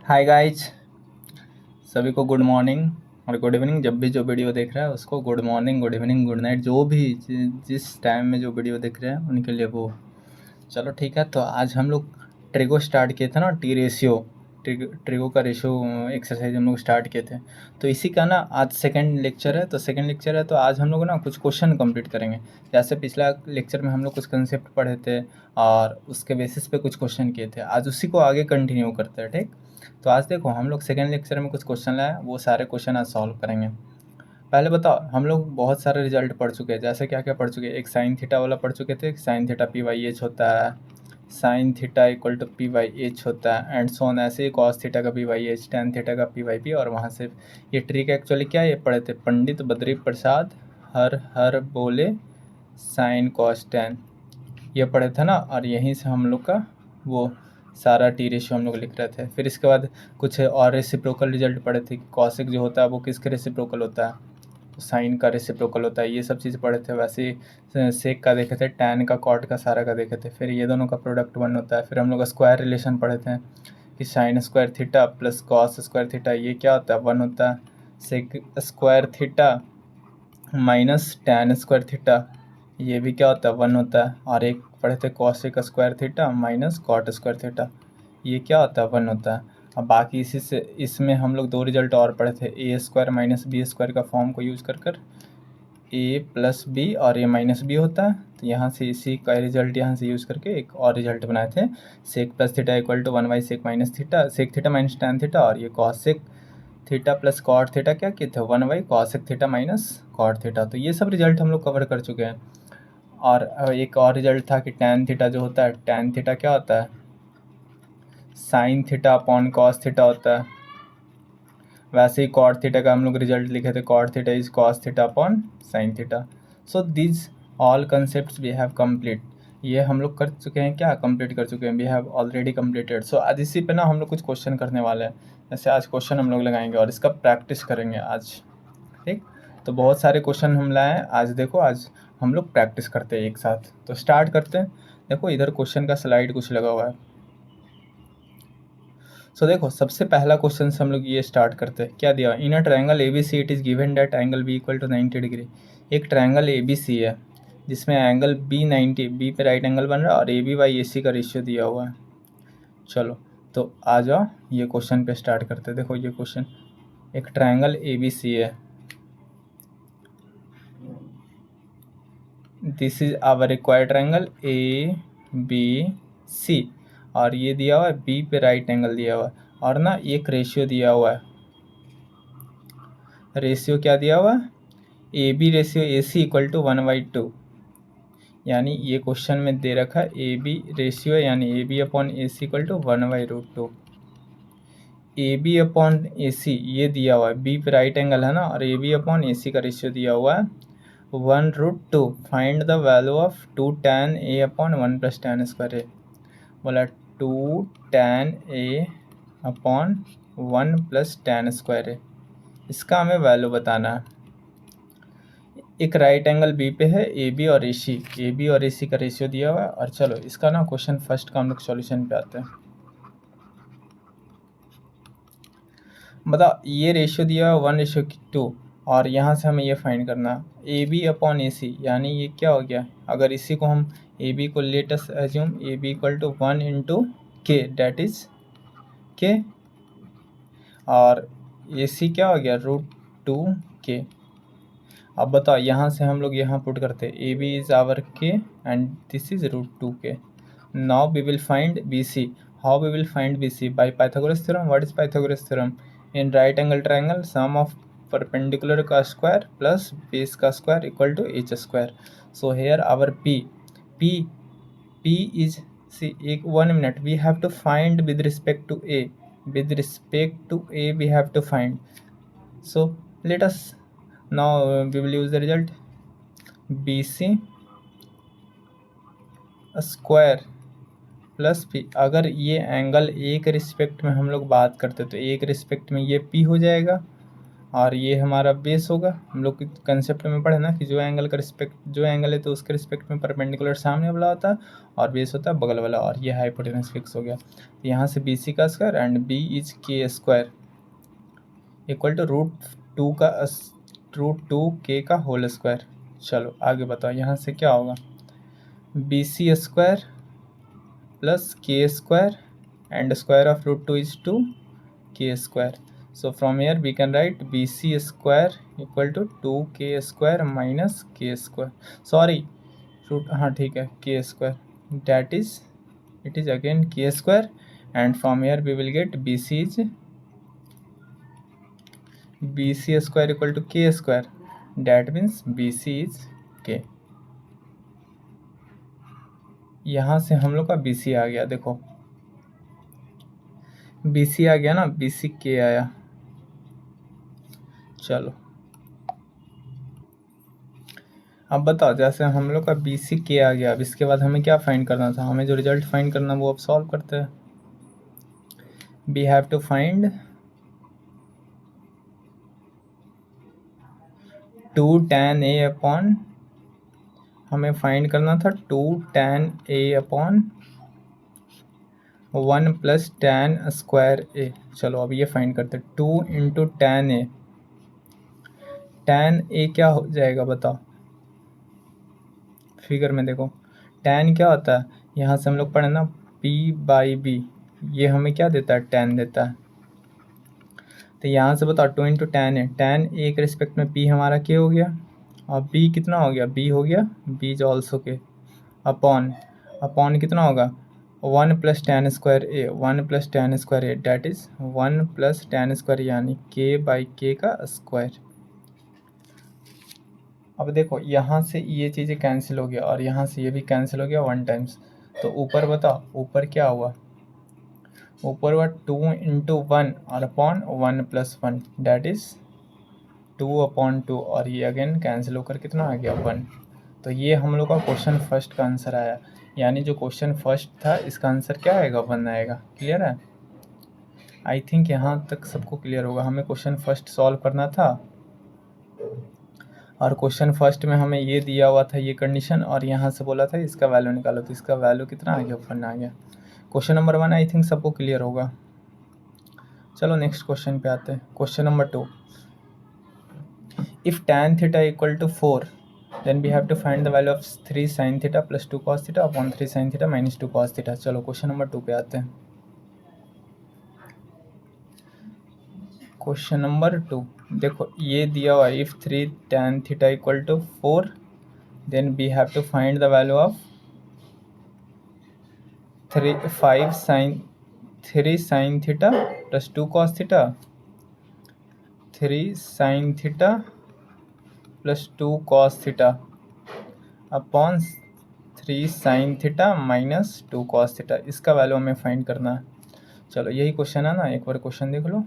Hi guys, सभी को good morning और गुड इवनिंग। जब भी जो वीडियो देख रहा है उसको good morning, good evening, good night, जो भी जिस टाइम में जो वीडियो देख रहे हैं उनके लिए वो। चलो ठीक है, तो आज हम लोग ट्रिगो स्टार्ट किए थे ना, टी रेशियो, ट्रिगो का रेशियो एक्सरसाइज हम लोग स्टार्ट किए थे। तो इसी का ना आज सेकंड लेक्चर है। तो आज हम लोग ना कुछ क्वेश्चन कंप्लीट करेंगे। जैसे पिछला लेक्चर में हम लोग कुछ कंसेप्ट पढ़े थे और उसके बेसिस पे कुछ क्वेश्चन किए थे, आज उसी को आगे कंटिन्यू करते हैं। ठीक, तो आज देखो हम लोग सेकंड लेक्चर में कुछ क्वेश्चन लाए, वो सारे क्वेश्चन आज सॉल्व करेंगे। पहले बताओ, हम लोग बहुत सारे रिजल्ट पढ़ चुके हैं। जैसे क्या क्या पढ़ चुके हैं, एक साइन थीटा वाला पढ़ चुके थे, sine theta P Y H होता है, sine theta equal to P Y H होता है, एंड सो ऑन। ऐसे ही कॉस थीटा का P Y H, tan theta का पी वाई पी। और वहाँ से ये ट्रिक एक्चुअली क्या ये पढ़े थे, पंडित बद्री प्रसाद हर हर बोले साइन कॉस टेन, ये पढ़े थे ना। और यहीं से हम लोग का वो सारा टी रेशियो हम लोग लिख रहे थे। फिर इसके बाद कुछ और रेसिप्रोकल रिजल्ट पढ़े थे, कॉसिक जो होता है वो किसके रेसिप्रोकल होता है, तो साइन का रेसिप्रोकल होता है। ये सब चीज़ पढ़े थे। वैसे ही सेक का देखे थे, टैन का, कॉट का, सारा का देखे थे। फिर ये दोनों का प्रोडक्ट वन होता है। फिर हम लोग स्क्वायर रिलेशन पढ़े थे कि sine square theta plus cos square theta ये क्या होता है, वन होता है। Sec square theta minus tan square theta ये भी क्या होता है, वन होता है। और एक पढ़े थे cosec square theta minus cot square theta, ये क्या होता है, वन होता है। अब बाकी इसी से इसमें हम लोग दो रिजल्ट और पढ़े थे, ए स्क्वायर माइनस बी स्क्वायर का फॉर्म को यूज़ कर ए प्लस बी और ए माइनस बी होता है। तो यहाँ से इसी का रिजल्ट यहाँ से यूज़ करके एक और रिजल्ट बनाए थे, sec plus theta equal to one by sec minus theta, sec theta minus tan theta. और ये cosec theta plus cot theta क्या किए थे, one by cosec theta minus cot theta. तो ये सब रिजल्ट हम लोग कवर कर चुके हैं। और एक और रिजल्ट था कि टैन थीटा जो होता है, टैन थीटा क्या होता है, sine theta upon cos theta होता है। वैसे ही कॉट थीटा का हम लोग रिजल्ट लिखे थे, cot theta is cos theta upon sine theta. So this all concept we have complete, ये हम लोग कर चुके हैं, क्या कंप्लीट कर चुके हैं, वी हैव ऑलरेडी कंप्लीटेड। सो आज इसी पे ना हम लोग कुछ क्वेश्चन करने वाले हैं। जैसे आज क्वेश्चन हम लोग लगाएंगे और इसका प्रैक्टिस करेंगे आज। ठीक, तो बहुत सारे क्वेश्चन हम लाए हैं आज। देखो आज हम लोग प्रैक्टिस करते हैं एक साथ, तो स्टार्ट करते हैं। देखो इधर क्वेश्चन का स्लाइड कुछ लगा हुआ है। सो देखो सबसे पहला क्वेश्चन से हम लोग ये स्टार्ट करते हैं। क्या दिया, in a triangle A B C it is given that angle B equal to 90 degree. एक ट्रायंगल ए बी सी है जिसमें एंगल बी 90, बी पे राइट एंगल बन रहा है और ए बी बाई ए सी का रेशियो दिया हुआ है। चलो तो आ जाओ ये क्वेश्चन पे स्टार्ट करते हैं। देखो ये क्वेश्चन, एक ट्रायंगल ए बी सी है, this is our required triangle A B C, और ये दिया हुआ है बी पे राइट एंगल दिया हुआ है, और ना एक रेशियो दिया हुआ है। रेशियो क्या दिया हुआ है, A B ratio A C equal to 1/2। यानी ये क्वेश्चन में दे रखा है ए बी रेशियो, यानी A B upon A C equal to 1/√2। A B upon A C ये दिया हुआ है, बी पे राइट एंगल है ना, और ए बी अपॉन ए सी का रेशियो दिया हुआ है 1√2। Find the value of 2 tan A upon 1 plus tan square A. बोला 2 tan A upon 1 plus tan square A, इसका हमें वैल्यू बताना है। एक राइट एंगल बी पे है ए बी और ए सी का रेशियो दिया हुआ है। और चलो इसका ना क्वेश्चन फर्स्ट का हम लोग सॉल्यूशन पे आते हैं। बताओ ये रेशियो दिया हुआ 1:2, और यहाँ से हमें ये फाइंड करना है ए बी अपॉन ए सी, यानी ये क्या हो गया, अगर इसी को हम ए बी को let us assume A B equal to 1 into K, that is K, और ए सी क्या हो गया √2 के। अब बताओ यहाँ से हम लोग यहाँ पुट करते हैं A B is our K and this is √2 K. Now we will find B C. How we will find B C, by Pythagoras theorem. What is Pythagoras theorem, in right angle triangle sum of perpendicular का square plus base का square equal to H square. So here our P P is, C एक 1 minute, we have to find with respect to A, with respect to a we have to find. So let us now we will use the result bc square plus P. अगर ये angle A के respect में हम लोग बात करते तो ए के रिस्पेक्ट में ये पी हो जाएगा, और ये हमारा बेस होगा। हम लोग कंसेप्ट में पढ़े ना कि जो एंगल है तो उसके रिस्पेक्ट में परपेंडिकुलर सामने वाला होता है और बेस होता है बगल वाला, और ये हाइपोटेनस फिक्स हो गया। तो यहाँ से बी सी का square and B is K square equal to root two K का होल स्क्वायर। चलो आगे बताओ यहाँ से क्या होगा, B C square plus K square and square of root 2 is 2 k square. So from here we can write bc square equal to 2k square minus k square, sorry root, हाँ ठीक है, k square, that is it is again k square, and from here we will get bc square equal to k square, that means bc is k। यहाँ से हम लोग का bc आ गया, देखो BC आ गया ना, BC के आया। चलो अब बताओ, जैसे हम लोग का BC के आ गया, अब इसके बाद हमें क्या फाइंड करना था, हमें जो रिजल्ट फाइंड करना वो अब सॉल्व करते हैं। We have to find 2 tan A upon, हमें फाइंड करना था 2 tan A upon 1 plus tan square A। चलो अब ये फाइंड करते हैं, 2 into tan A, tan A क्या हो जाएगा बताओ, फिगर में देखो tan क्या होता है, यहाँ से हम लोग पढ़े ना P/B, ये हमें क्या देता है, tan देता है। तो यहाँ से बताओ 2 into tan A, tan A के रिस्पेक्ट में P हमारा क्या हो गया, और B कितना हो गया, B हो गया, B इज ऑल्सो के, अपॉन कितना होगा 1 plus tan square A, 1 plus tan square A, that is 1 plus tan square यानी K/K का स्क्वायर। अब देखो यहाँ से ये चीज़ें कैंसिल हो गया और यहाँ से ये भी कैंसिल हो गया 1 टाइम्स, तो ऊपर बताओ ऊपर क्या हुआ, ऊपर हुआ 2 इंटू 1 और अपॉन 1 प्लस 1, डैट इज़ 2/2, और ये अगेन कैंसिल होकर कितना आ गया 1। तो ये हम लोग का क्वेश्चन फर्स्ट का आंसर आया, यानी जो क्वेश्चन फर्स्ट था इसका आंसर क्या आएगा, 1 आएगा। क्लियर है, आई थिंक यहाँ तक सबको क्लियर होगा। हमें क्वेश्चन फर्स्ट सॉल्व करना था और क्वेश्चन फर्स्ट में हमें ये दिया हुआ था ये कंडीशन, और यहाँ से बोला था इसका वैल्यू निकालो, तो इसका वैल्यू कितना आ गया, 1 आ गया। क्वेश्चन नंबर 1 आई थिंक सबको क्लियर होगा। चलो नेक्स्ट क्वेश्चन पे आते हैं, question number 2। If tan theta equal to 4 then we have to find the value of 3 sin theta plus 2 cos theta upon 3 sin theta minus 2 cos theta। चलो question number 2 पे आते हैं। Question number 2 देखो ये दिया हुआ है, if 3 tan theta equal to 4 then we have to find the value of 3 sin theta plus 2 cos theta, 3 sin theta plus 2 cos theta upon 3 sin theta minus 2 cos theta, इसका value हमें find करना है। चलो यही question है ना, एक बार क्वेश्चन देख लो।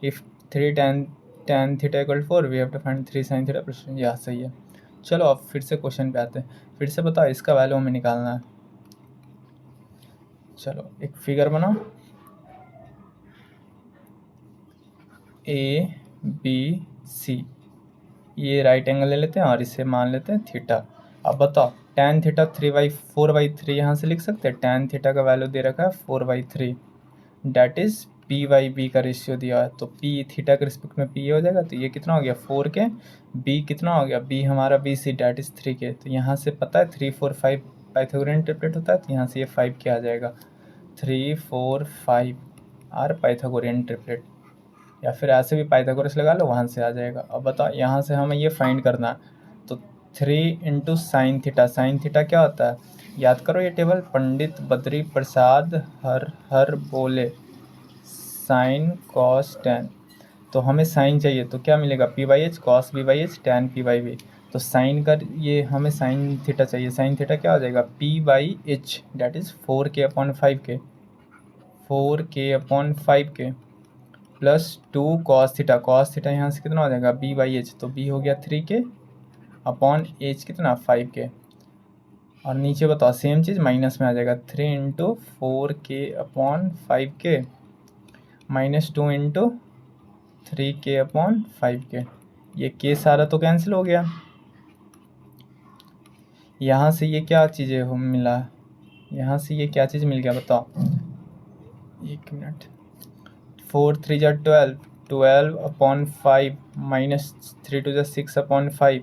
If 3 tan theta equal 4 we have to find 3 sin theta plus, यह सही है। चलो अब फिर से क्वेश्चन पे आते हैं, फिर से बताओ इसका वैल्यू हमें निकालना है। चलो एक फिगर बनाओ, ABC, ये राइट एंगल ले लेते हैं और इसे मान लेते हैं थीटा। अब बताओ tan थीटा 4/3 यहाँ से लिख सकते हैं, tan थीटा का वैल्यू दे रखा है 4/3, डैट इज़ P/B का रेशियो दिया है, तो P थीटा के रिस्पेक्ट में P हो जाएगा, तो ये कितना हो गया 4K, B कितना हो गया, B हमारा BC डैट इज़ 3K। तो यहाँ से पता है 3 4 5 पाइथागोरियन ट्रिपलेट होता है, तो यहाँ से ये 5 के आ जाएगा, 3 4 5 आर पाइथागोरियन ट्रिपलेट, या फिर ऐसे भी पाइथागोरस लगा लो, वहाँ से आ जाएगा। अब बताओ यहाँ से हमें ये फाइंड करना है, तो 3 into sine theta, sine theta क्या होता है, याद करो ये टेबल, पंडित बद्री प्रसाद हर बोले साइन कॉस टेन, तो हमें साइन चाहिए तो क्या मिलेगा P/H cos B/H tan P/B, तो साइन का ये हमें साइन थीटा चाहिए, साइन थीटा क्या हो जाएगा P/H that is 4K upon 5K, 4K upon 5K plus 2 cos theta यहाँ से कितना हो जाएगा B/H, तो B हो गया 3K अपॉन H कितना 5K, और नीचे बताओ सेम चीज़ माइनस में आ जाएगा, 3 into 4K upon 5K minus 2 into 3k/5k। ये k सारा तो कैंसिल हो गया। यहाँ से ये क्या चीज़ें हो मिला, यहाँ से ये क्या चीज़ मिल गया बताओ, 1 मिनट। 4 3 जा 12, 12/5 माइनस 3 2 जा 6/5,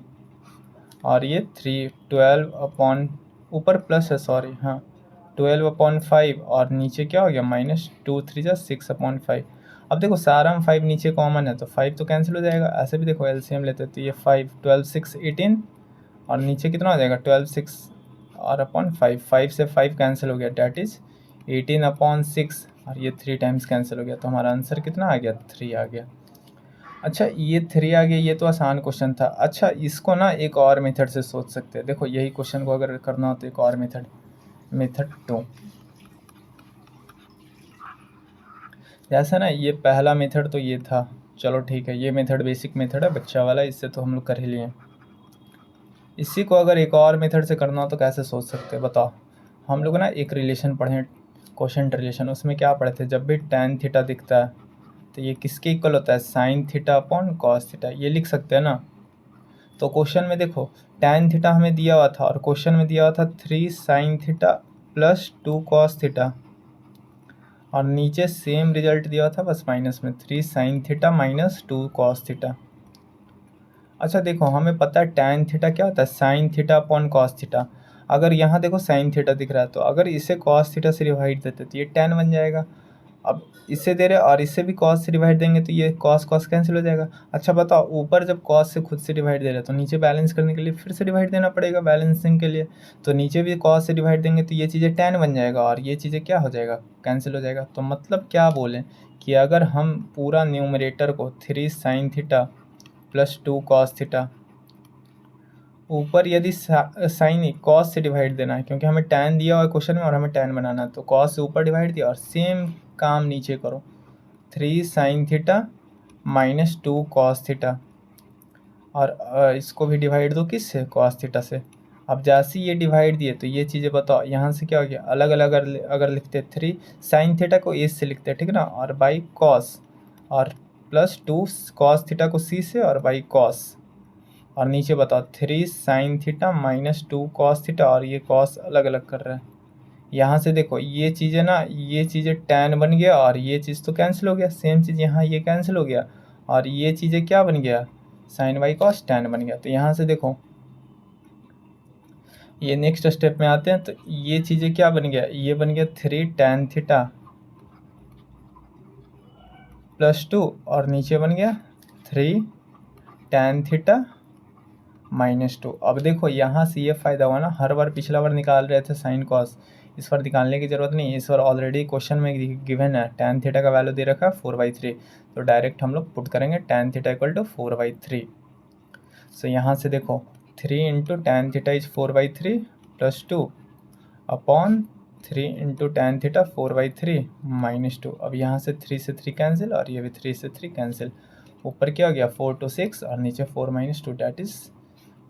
और ये 3 12 अपॉन ऊपर प्लस है, सॉरी, हाँ 12/5, और नीचे क्या हो गया -2 3 जा 6/5। अब देखो सारा में 5 नीचे कॉमन है तो 5 तो कैंसिल हो जाएगा। ऐसे भी देखो एलसीएम लेते तो ये 5 12 6 18, और नीचे कितना हो जाएगा 12 6 और अपॉन 5, 5 से 5 कैंसिल हो गया, डैट इज़ 18/6, और ये 3 टाइम्स कैंसिल हो गया, तो हमारा आंसर कितना आ गया 3 आ गया। अच्छा ये 3 आ गया, ये तो आसान क्वेश्चन था। अच्छा इसको ना एक और मेथड से सोच सकते हैं। देखो यही क्वेश्चन को अगर करना हो तो एक और मेथड 2, जैसा ना ये पहला मेथड तो ये था, चलो ठीक है, ये मेथड बेसिक मेथड है बच्चा वाला, इससे तो हम लोग कर ही लिए। इसी को अगर एक और मेथड से करना हो तो कैसे सोच सकते हैं बताओ। हम लोग ना एक रिलेशन पढ़े, क्वेश्चन रिलेशन, उसमें क्या पढ़े थे, जब भी tan थीटा दिखता है तो ये किसके इक्वल होता है, sin theta upon cos theta, ये लिख सकते हैं ना। तो क्वेश्चन में देखो tan थीटा हमें दिया हुआ था, और क्वेश्चन में दिया हुआ था 3 sin theta plus 2 cos theta, और नीचे सेम रिजल्ट दिया हुआ था बस माइनस में 3 sin theta minus 2 cos theta. अच्छा देखो हमें पता है tan थीटा क्या होता है, sin theta upon cos theta. अगर यहाँ देखो sin थीटा दिख रहा है तो अगर इसे cos थीटा से डिवाइड देते तो ये tan बन जाएगा। अब इससे दे रहे और इससे भी cos से डिवाइड देंगे तो ये cos cos कैंसिल हो जाएगा। अच्छा बताओ ऊपर जब cos से खुद से डिवाइड दे रहे तो नीचे बैलेंस करने के लिए फिर से डिवाइड देना पड़ेगा बैलेंसिंग के लिए, तो नीचे भी cos से डिवाइड देंगे तो ये चीज़ें tan बन जाएगा और ये चीज़ें क्या हो जाएगा, कैंसिल हो जाएगा। तो मतलब क्या बोलें कि अगर हम पूरा न्यूमरेटर को 3 sin theta plus 2 cos theta, ऊपर यदि साइन कॉस से डिवाइड देना है क्योंकि हमें tan दिया हुआ है क्वेश्चन में और हमें tan बनाना है, तो कॉस से ऊपर डिवाइड दिया और सेम काम नीचे करो 3 sin theta minus 2 cos theta, और इसको भी डिवाइड दो किससे, cos थीटा से। अब जैसे ये डिवाइड दिए तो ये चीज़ें बताओ यहाँ से क्या हो गया, अलग अलग अगर लिखते 3 sin थीटा को a से लिखते हैं ठीक ना, और बाई cos, और प्लस 2 cos थीटा को c से और बाई cos, और नीचे बताओ 3 sin theta minus 2 cos theta, और ये cos अलग अलग कर रहा है। यहाँ से देखो ये चीज़ें ना, ये चीज़ें tan बन गया और ये चीज़ तो कैंसिल हो गया, सेम चीज़ यहाँ ये कैंसिल हो गया, और ये चीज़ें क्या बन गया, sin बाई cos tan बन गया। तो यहाँ से देखो ये नेक्स्ट स्टेप में आते हैं, तो ये चीज़ें क्या बन गया, ये बन गया 3 tan थीटा प्लस 2, और नीचे बन गया 3 tan थीटा -2। अब देखो यहाँ से ये फ़ायदा हुआ ना, हर बार पिछला बार निकाल रहे थे साइन कॉस, इस बार निकालने की ज़रूरत नहीं है, इस बार ऑलरेडी क्वेश्चन में गिवन है tan थीटा का वैल्यू दे रखा है 4/3, तो डायरेक्ट हम लोग पुट करेंगे tan थीटा इक्वल टू 4/3। सो यहाँ से देखो 3 into tan theta is 4/3 plus 2 upon 3 into tan theta 4/3 -2। अब यहाँ से 3 से 3 कैंसिल, और ये भी 3 से 3 कैंसिल, ऊपर क्या हो गया 4 to 6 और नीचे 4 - 2 डैट इज़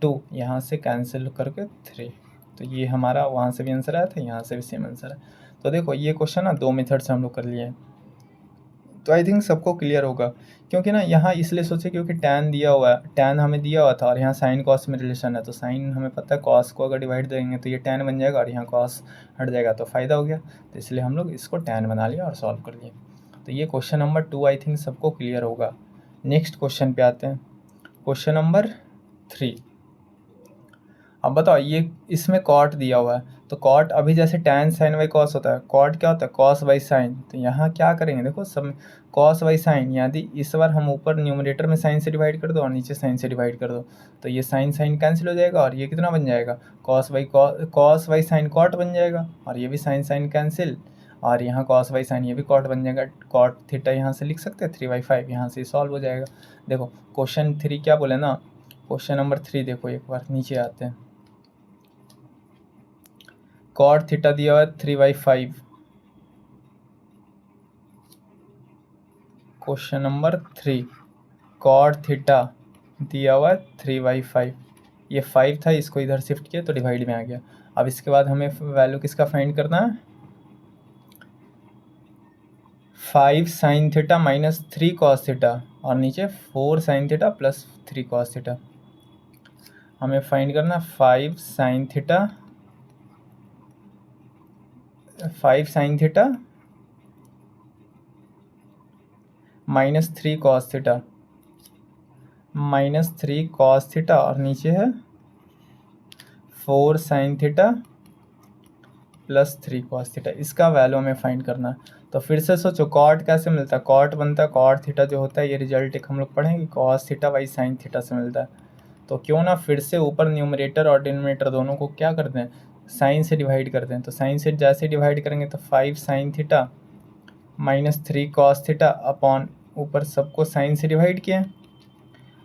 2, यहाँ से कैंसिल करके 3। तो ये हमारा वहाँ से भी आंसर आया था, यहाँ से भी सेम आंसर है। तो देखो ये क्वेश्चन ना 2 मेथड से हम लोग कर लिए हैं, तो आई थिंक सबको क्लियर होगा। क्योंकि ना यहाँ इसलिए सोचे क्योंकि tan दिया हुआ है, tan हमें दिया हुआ था और यहाँ साइन कॉस में रिलेशन है, तो साइन हमें पता है कॉस को अगर डिवाइड देंगे तो ये tan बन जाएगा और यहाँ कॉस हट जाएगा, तो फ़ायदा हो गया। तो इसलिए हम लोग इसको tan बना लिया और सॉल्व कर लिए। तो ये क्वेश्चन नंबर 2 आई थिंक सबको क्लियर होगा। नेक्स्ट क्वेश्चन पे आते हैं, क्वेश्चन नंबर 3। अब बताओ ये इसमें कॉट दिया हुआ है, तो कॉट अभी जैसे tan sin बाई कॉस होता है, कॉट क्या होता है कॉस बाई साइन, तो यहाँ क्या करेंगे देखो सब कॉस बाई साइन, यदि इस बार हम ऊपर न्यूमरेटर में साइन से डिवाइड कर दो और नीचे साइन से डिवाइड कर दो, तो ये साइन साइन कैंसिल हो जाएगा और ये कितना बन जाएगा कॉस बाई साइन कॉट बन जाएगा, और ये भी साइन साइन कैंसिल, और यहाँ कॉस बाई साइन ये भी कॉट बन जाएगा, कॉट थीटा यहाँ से लिख सकते हैं 3/5, यहाँ से सॉल्व हो जाएगा। देखो क्वेश्चन 3 क्या बोले ना, क्वेश्चन नंबर 3 देखो एक बार नीचे आते हैं, कॉट थीटा दिया हुआ है 3/5। क्वेश्चन नंबर 3 कॉट थीटा दिया हुआ है 3/5, ये 5 था, इसको इधर शिफ्ट किया तो डिवाइड में आ गया। अब इसके बाद हमें वैल्यू किसका फाइंड करना है, 5 sine theta minus 3 cos theta और नीचे 4 sine theta plus 3 cos theta. हमें फाइंड करना 5 sine theta minus 3 cos theta minus 3 cos theta और नीचे है 4 sine theta plus 3 cos theta. इसका वैल्यू हमें फाइंड करना है। तो फिर से सोचो कॉट कैसे मिलता है, कॉट बनता है कॉट थीटा जो होता है, ये रिजल्ट एक हम लोग पढ़ेंगे cos theta by sine theta से मिलता है। तो क्यों ना फिर से ऊपर न्यूमरेटर और डिनोमिनेटर दोनों को क्या करते हैं, साइन से डिवाइड करते हैं। तो साइन से जैसे डिवाइड करेंगे तो 5 sine theta minus 3 cos theta upon ऊपर सबको साइन से डिवाइड किया।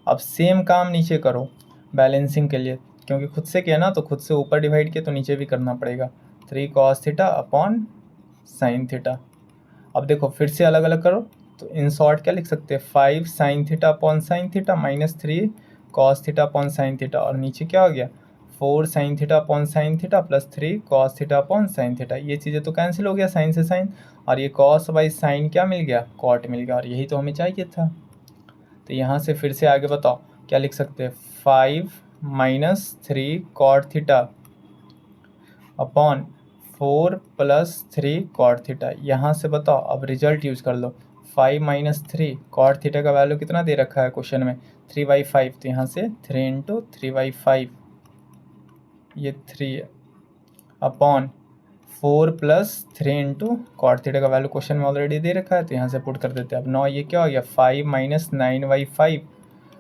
अब सेम काम नीचे करो बैलेंसिंग के लिए, क्योंकि खुद से किया ना तो खुद से ऊपर डिवाइड किया तो नीचे भी करना पड़ेगा। 3 cos theta upon sine theta. अब देखो फिर से अलग अलग करो तो इन शॉर्ट क्या लिख सकते हैं, 5 sine theta upon sine theta minus 3 cos theta upon sine theta और नीचे क्या हो गया 4 sine theta upon sine theta plus 3 cos theta upon sine theta. ये चीज़ें तो कैंसिल हो गया साइन से साइन, और ये कॉस बाई साइन क्या मिल गया, कॉट मिल गया, और यही तो हमें चाहिए था। तो यहाँ से फिर से आगे बताओ क्या लिख सकते हैं, 5 minus 3 cot theta upon 4 plus 3 cot theta. यहाँ से बताओ अब रिजल्ट यूज कर लो, 5 माइनस 3 कॉट थीटा का वैल्यू कितना दे रखा है क्वेश्चन में 3/5, तो यहाँ से 3 इंटू 3/5 ये 3 upon 4 plus 3 into cot theta का वैल्यू क्वेश्चन में ऑलरेडी दे रखा है तो यहाँ से पुट कर देते हैं। अब 9 ये क्या हो गया 5 माइनस 9/5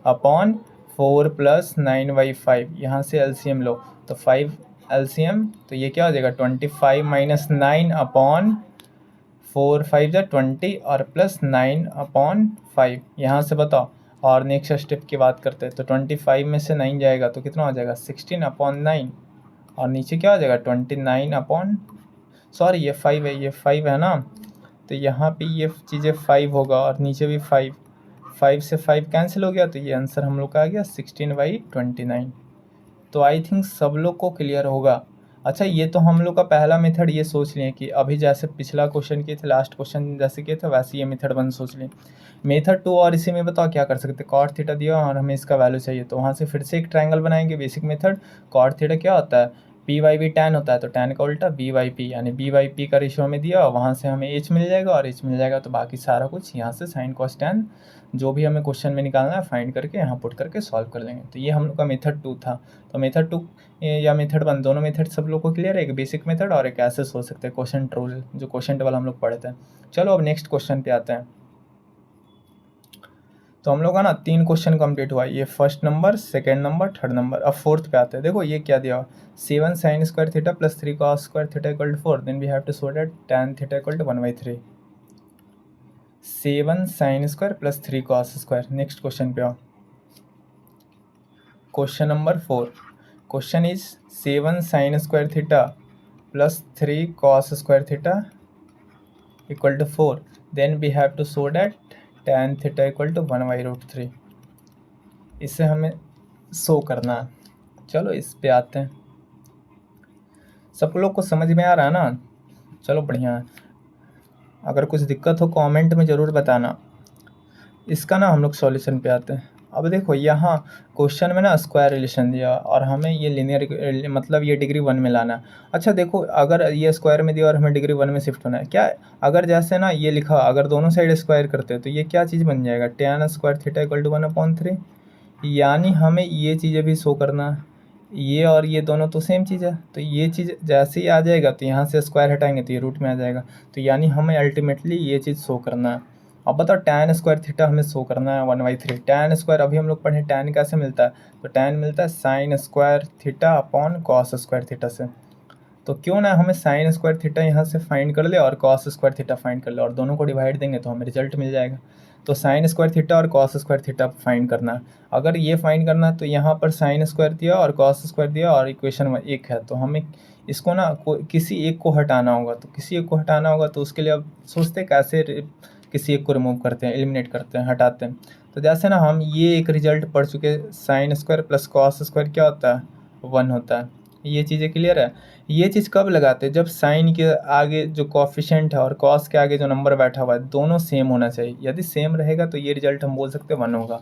अपॉन 4 प्लस 9/5, यहाँ से एलसीएम लो तो 5 एलसीएम तो ये क्या हो जाएगा 25 माइनस 9 अपॉन 4 5 जा 20 और प्लस 9 अपॉन 5। यहाँ से बताओ और नेक्स्ट स्टेप की बात करते हैं तो 25 में से 9 जाएगा तो कितना हो जाएगा 16 अपॉन 9 और नीचे क्या हो जाएगा 29 अपॉन, सॉरी ये 5 है, ये 5 है ना, तो यहाँ पे ये चीज़ें 5 होगा और नीचे भी 5 से 5 कैंसिल हो गया तो ये आंसर हम लोग का आ गया 16/29। तो आई थिंक सब लोग को क्लियर होगा। अच्छा ये तो हम लोग का पहला मेथड ये सोच लिए कि अभी जैसे पिछला क्वेश्चन किए थे, लास्ट क्वेश्चन जैसे किए थे वैसे ये मेथड 1 सोच लें। मेथड 2 और इसी में बताओ क्या कर सकते हैं, कॉट थीटा दिया और हमें इसका वैल्यू चाहिए तो वहाँ से फिर से एक ट्रायंगल बनाएंगे। बेसिक मेथड कॉट थीटा क्या होता है, P/B tan होता है, तो tan का उल्टा B/P, यानी B/P का रेशियो हमें दिया, वहाँ से हमें H मिल जाएगा और H मिल जाएगा तो बाकी सारा कुछ यहाँ से साइन कॉस tan जो भी हमें क्वेश्चन में निकालना है फाइंड करके यहाँ पुट करके सॉल्व कर लेंगे। तो ये हम लोग का मेथड 2 था। तो मेथड 2 या मेथड 1 दोनों मेथड सब लोग को क्लियर है, एक बेसिक मेथड और एक ऐसे सोच सकते हैं क्वेश्चन ट्रूल जो क्वेश्चन टेबल हम लोग पढ़ते हैं। चलो अब नेक्स्ट क्वेश्चन पे आते हैं। तो हम लोग का ना 3 क्वेश्चन कंप्लीट हुआ, ये first number, second number, third number. अब फोर्थ पे आते हैं। देखो ये क्या दिया हुआ 7 sine square theta plus 3 cos square theta equal to 4, then we have to show that tan theta equal to 1/3। 7 sine square plus 3 cos square. Next question पे आओ, question number 4। Question is 7 sine square theta plus 3 cos square theta equal to 4, then we have to show that tan theta equal to 1/√3। इसे हमें show करना है। चलो इस पे आते हैं। सब लोग को समझ में आ रहा है ना, चलो बढ़िया है। अगर कुछ दिक्कत हो कमेंट में ज़रूर बताना। इसका ना हम लोग सॉल्यूशन पे आते हैं। अब देखो यहाँ क्वेश्चन में ना स्क्वायर रिलेशन दिया और हमें ये लीनियर मतलब ये डिग्री 1 में लाना है। अच्छा देखो अगर ये स्क्वायर में दिया और हमें डिग्री 1 में शिफ्ट होना है क्या, अगर जैसे ना ये लिखा अगर दोनों साइड स्क्वायर करते हैं तो ये क्या चीज़ बन जाएगा tan square theta equal to 1/3, यानी हमें ये चीज़ें भी शो करना है। ये और ये दोनों तो सेम चीज़ है, तो ये चीज़ जैसे ही आ जाएगा तो यहाँ से स्क्वायर हटाएंगे तो ये रूट में आ जाएगा, तो यानी हमें अल्टीमेटली ये चीज़ शो करना है। अब बताओ tan स्क्वायर थीटा हमें शो करना है 1/3। tan स्क्वायर अभी हम लोग पढ़े tan कैसे मिलता है, तो tan मिलता है sine square theta upon cos square theta से। तो क्यों ना हमें साइन स्क्वायर थीटा यहाँ से फाइंड कर ले और कॉस स्क्वायर थीटा फाइंड कर ले और दोनों को डिवाइड देंगे तो हमें रिजल्ट मिल जाएगा। तो साइन स्क्वायर थीटा और कॉस स्क्वायर थीटा फाइंड करना है। अगर ये फाइंड करना है तो यहाँ पर साइन स्क्वायर दिया और कॉस स्क्वायर दिया और इक्वेशन में एक है, तो हमें इसको ना किसी एक को हटाना होगा। तो किसी एक को हटाना होगा तो उसके लिए अब सोचते कैसे किसी एक को रिमूव करते हैं, एलिमिनेट करते हैं, हटाते हैं। तो जैसे ना हम ये एक रिजल्ट पढ़ चुके, sign square plus cos square क्या होता है 1 होता है, ये चीज़ें क्लियर है। ये चीज़ कब लगाते हैं, जब साइन के आगे जो कोफिशिएंट है और कॉस के आगे जो नंबर बैठा हुआ है दोनों सेम होना चाहिए। यदि सेम रहेगा तो ये रिजल्ट हम बोल सकते हैं 1 होगा।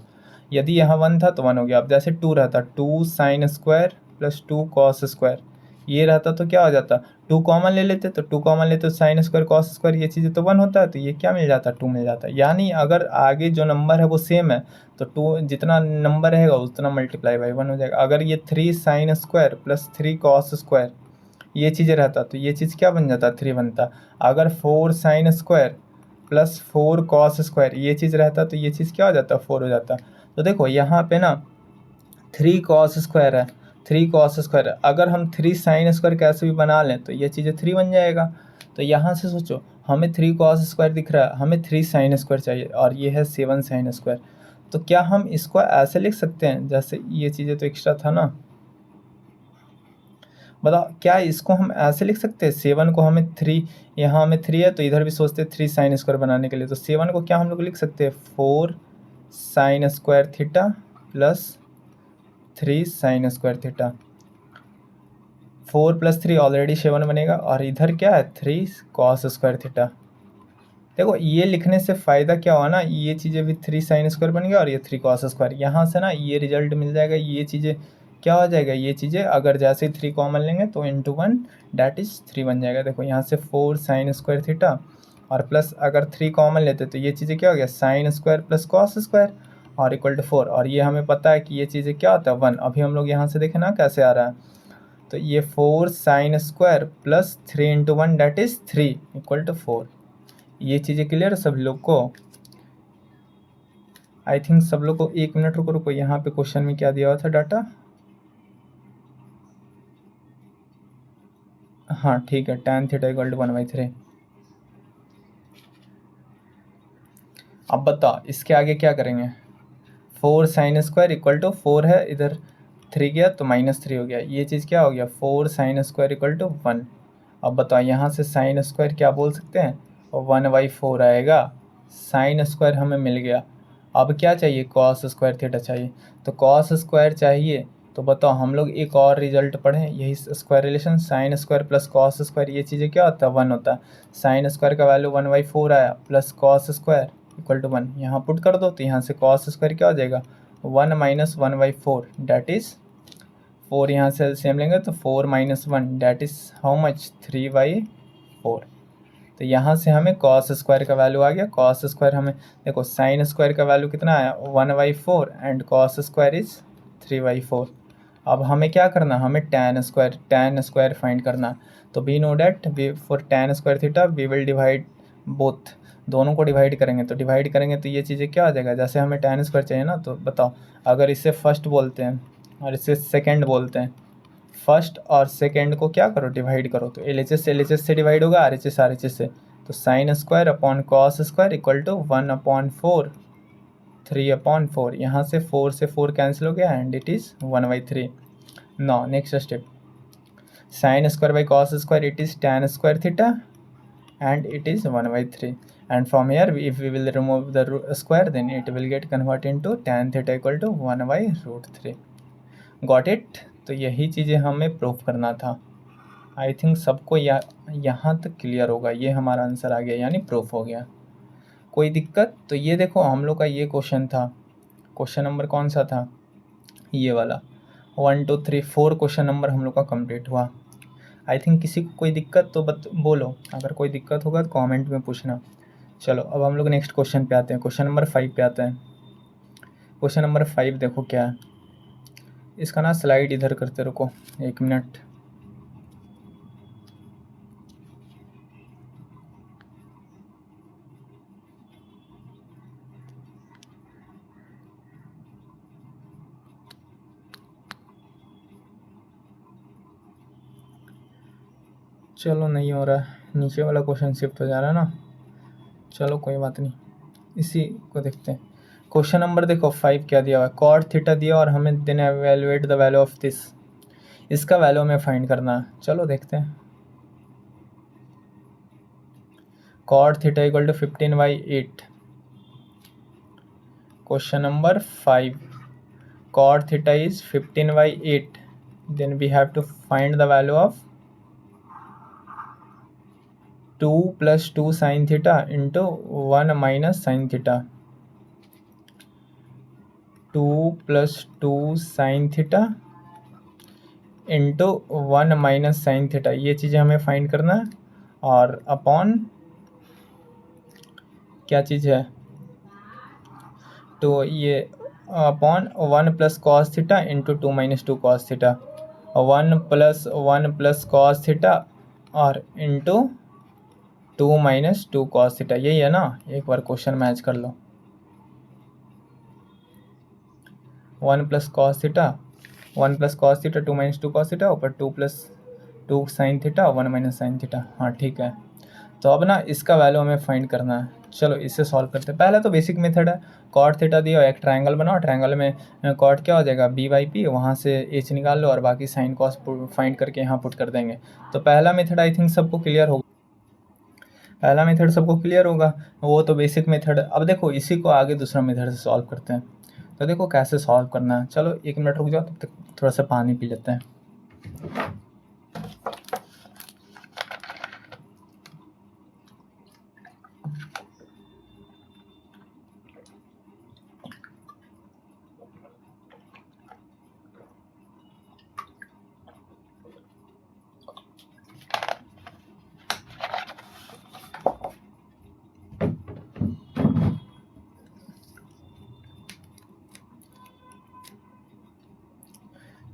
यदि यहाँ 1 था तो 1 हो गया। अब जैसे 2 रहता, 2 sign square plus 2 cos square, ये रहता तो क्या हो जाता, 2 कॉमन ले लेते तो 2 कॉमन लेते तो साइन स्क्वायर कॉस स्क्वायर ये चीज़ें तो 1 होता है, तो ये क्या मिल जाता, 2 मिल जाता है। यानी अगर आगे जो नंबर है वो सेम है तो 2 जितना नंबर रहेगा उतना मल्टीप्लाई बाई 1 हो जाएगा। अगर ये 3 sign square plus 3 cos square ये चीज़ें रहता तो ये चीज़ क्या बन जाता, 3 बनता। अगर 4 sine square plus 4 cos square ये चीज़ रहता तो ये चीज़ क्या हो जाता, 4 हो जाता। तो देखो यहाँ पे ना 3 कॉस स्क्वायर है, 3 कॉस स्क्वायर है, अगर हम 3 साइन स्क्वायर कैसे भी बना लें तो ये चीज़ें 3 बन जाएगा। तो यहाँ से सोचो हमें 3 कॉस स्क्वायर दिख रहा है, हमें 3 साइन स्क्वायर चाहिए और ये है 7 साइन स्क्वायर। तो क्या हम इसको ऐसे लिख सकते हैं, जैसे ये चीज़ें तो एक्स्ट्रा था ना, बताओ क्या इसको हम ऐसे लिख सकते हैं, 7 को हमें 3, यहाँ हमें 3 है तो इधर भी सोचते हैं 3 साइन स्क्वायर बनाने के लिए, तो 7 को क्या हम लोग लिख सकते हैं 4 sine square theta plus 3 sign square theta. 4 plus 3 already 7 बनेगा और इधर क्या है 3 कॉस स्क्वायर थीटा। देखो ये लिखने से फ़ायदा क्या हुआ ना, ये चीज़ें भी 3 साइन स्क्वायर बन गया और ये 3 कॉस स्क्वायर, यहाँ से ना ये रिजल्ट मिल जाएगा। ये चीज़ें क्या हो जाएगा, ये चीज़ें अगर जैसे 3 कॉमन लेंगे तो इंटू 1 डैट इज़ 3 बन जाएगा। देखो यहाँ से 4 साइन स्क्वायर थीटा और प्लस अगर 3 कॉमन लेते तो ये चीज़ें क्या हो गया, sign square plus cos square और इक्वल टू 4। और ये हमें पता है कि ये चीज़ें क्या होता है 1। अभी हम लोग यहाँ से देखें ना कैसे आ रहा है, तो ये 4 sine square plus 3 into 1 that is 3 equal to 4। ये चीज़ें क्लियर है सब लोग को। आई थिंक सब लोग को, 1 मिनट रुको रुको, यहाँ पे क्वेश्चन में क्या दिया हुआ था डाटा, हाँ ठीक है, tan थीटा इक्वल टू 1/3। अब बताओ इसके आगे क्या करेंगे, 4 साइन स्क्वायर इक्वल टू 4 है, इधर 3 गया तो -3 हो गया, ये चीज़ क्या हो गया 4 साइन स्क्वायर इक्वल टू 1। अब बताओ यहाँ से साइन स्क्वायर क्या बोल सकते हैं, 1/4 आएगा। साइन स्क्वायर हमें मिल गया। अब क्या चाहिए, कॉस स्क्वायर थीटा चाहिए। तो कॉस स्क्वायर चाहिए तो बताओ हम लोग एक और रिजल्ट पढ़ें, यही square relation, sign square plus cos square ये चीज़ें क्या होता है 1 होता है। साइन स्क्वायर का वैल्यू 1/4 आया plus cos square equal to 1, यहाँ पुट कर दो तो यहाँ से कॉस स्क्वायर क्या हो जाएगा 1 माइनस 1/4 डैट इज़ 4, यहाँ से एलसीएम लेंगे तो 4 minus 1 that is how much 3/4। तो यहाँ से हमें कॉस स्क्वायर का वैल्यू आ गया। कॉस स्क्वायर हमें देखो साइन स्क्वायर का वैल्यू कितना आया 1/4 एंड कॉस स्क्वायर इज 3/4। अब हमें क्या करना, हमें tan स्क्वायर फाइंड करना। तो we know that for tan square theta we will divide both, दोनों को डिवाइड करेंगे। तो डिवाइड करेंगे तो ये चीज़ें क्या आ जाएगा, जैसे हमें tan स्क्वायर चाहिए ना, तो बताओ अगर इसे फर्स्ट बोलते हैं और इसे सेकेंड बोलते हैं, फर्स्ट और सेकेंड को क्या करो डिवाइड करो, तो एल एच एस से डिवाइड होगा, आर एच एस से। तो sine square upon cos square equal to 1/4 3/4। यहाँ से 4 से 4 कैंसिल हो गया and it is 1/3। Now next step, sine square by cos square it is tan square theta and it is 1/3, and from here if we will remove the square then it will get converted into tan theta equal to 1/√3। Got it. तो यही चीज़ें हमें proof करना था। आई think सबको यहाँ तक clear होगा, ये हमारा आंसर आ गया यानी प्रूफ हो गया। कोई दिक्कत, तो ये देखो हम लोग का ये क्वेश्चन था, क्वेश्चन नंबर कौन सा था, ये वाला 1 2 3 4 क्वेश्चन नंबर हम लोग का कंप्लीट हुआ। आई थिंक किसी को कोई दिक्कत तो बोलो, अगर कोई दिक्कत होगा तो कमेंट में पूछना। चलो अब हम लोग नेक्स्ट क्वेश्चन पे आते हैं, क्वेश्चन नंबर 5 पे आते हैं। क्वेश्चन नंबर 5 देखो क्या है, इसका ना स्लाइड इधर करते रुको 1 मिनट। चलो नहीं हो रहा है, नीचे वाला क्वेश्चन शिफ्ट हो जा रहा है ना, चलो कोई बात नहीं, इसी को देखते हैं। क्वेश्चन नंबर देखो 5 क्या दिया हुआ है, कॉट थीटा दिया और हमें then evaluate the value of this, इसका वैल्यू हमें फाइंड करना है। चलो देखते हैं। Cot theta equal to 15/8। Question number 5, cot theta is 15/8 then we have to find the value of 2 plus 2 sin theta into 1 minus sin theta. 2 plus 2 sin theta into 1 minus sine theta, ये चीज़ें हमें find करना है। और upon क्या चीज़ है, तो ये upon 1 plus cos theta into 2 minus 2 cos theta, 1 plus cos theta और इंटू 2 माइनस 2 कॉस थीटा, यही है ना। एक बार क्वेश्चन मैच कर लो। 1 plus cos theta 2 minus 2 cos theta, ऊपर 2 plus 2 sine theta 1 minus sine theta. हाँ ठीक है, तो अब ना इसका वैल्यू हमें फाइंड करना है। चलो इससे सॉल्व करते हैं। पहला तो बेसिक मेथड है, कॉट थीटा दिया एक ट्रायंगल बनाओ, ट्रायंगल में कॉट क्या हो जाएगा बी बाई पी, वहाँ से एच निकाल लो और बाकी साइन कॉस फाइंड करके यहाँ पुट कर देंगे। तो पहला मेथड आई थिंक सबको क्लियर होगा, पहला मेथड सबको क्लियर होगा, वो तो बेसिक मेथड। अब देखो इसी को आगे दूसरा मेथड से सॉल्व करते हैं। तो देखो कैसे सॉल्व करना है। चलो 1 मिनट रुक जाओ, तब तक थोड़ा सा पानी पी लेते हैं।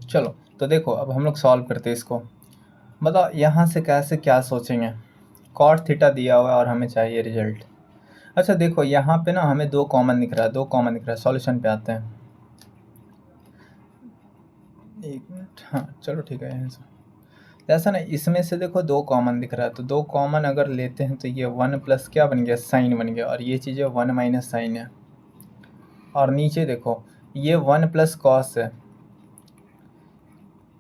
चलो तो देखो अब हम लोग सॉल्व करते हैं इसको। बताओ यहाँ से कैसे क्या सोचेंगे। कॉट थीटा दिया हुआ है और हमें चाहिए रिजल्ट। अच्छा देखो यहाँ पे ना हमें 2 कॉमन दिख रहा है, सॉल्यूशन पे आते हैं। 1 मिनट, हाँ चलो ठीक है यहाँ से। ऐसा ना इसमें से देखो 2 कॉमन दिख रहा है, तो 2 कॉमन अगर लेते हैं तो ये 1 प्लस क्या बन गया साइन बन गया, और ये चीज़ें 1 माइनस साइन है। और नीचे देखो ये 1 प्लस कॉस है।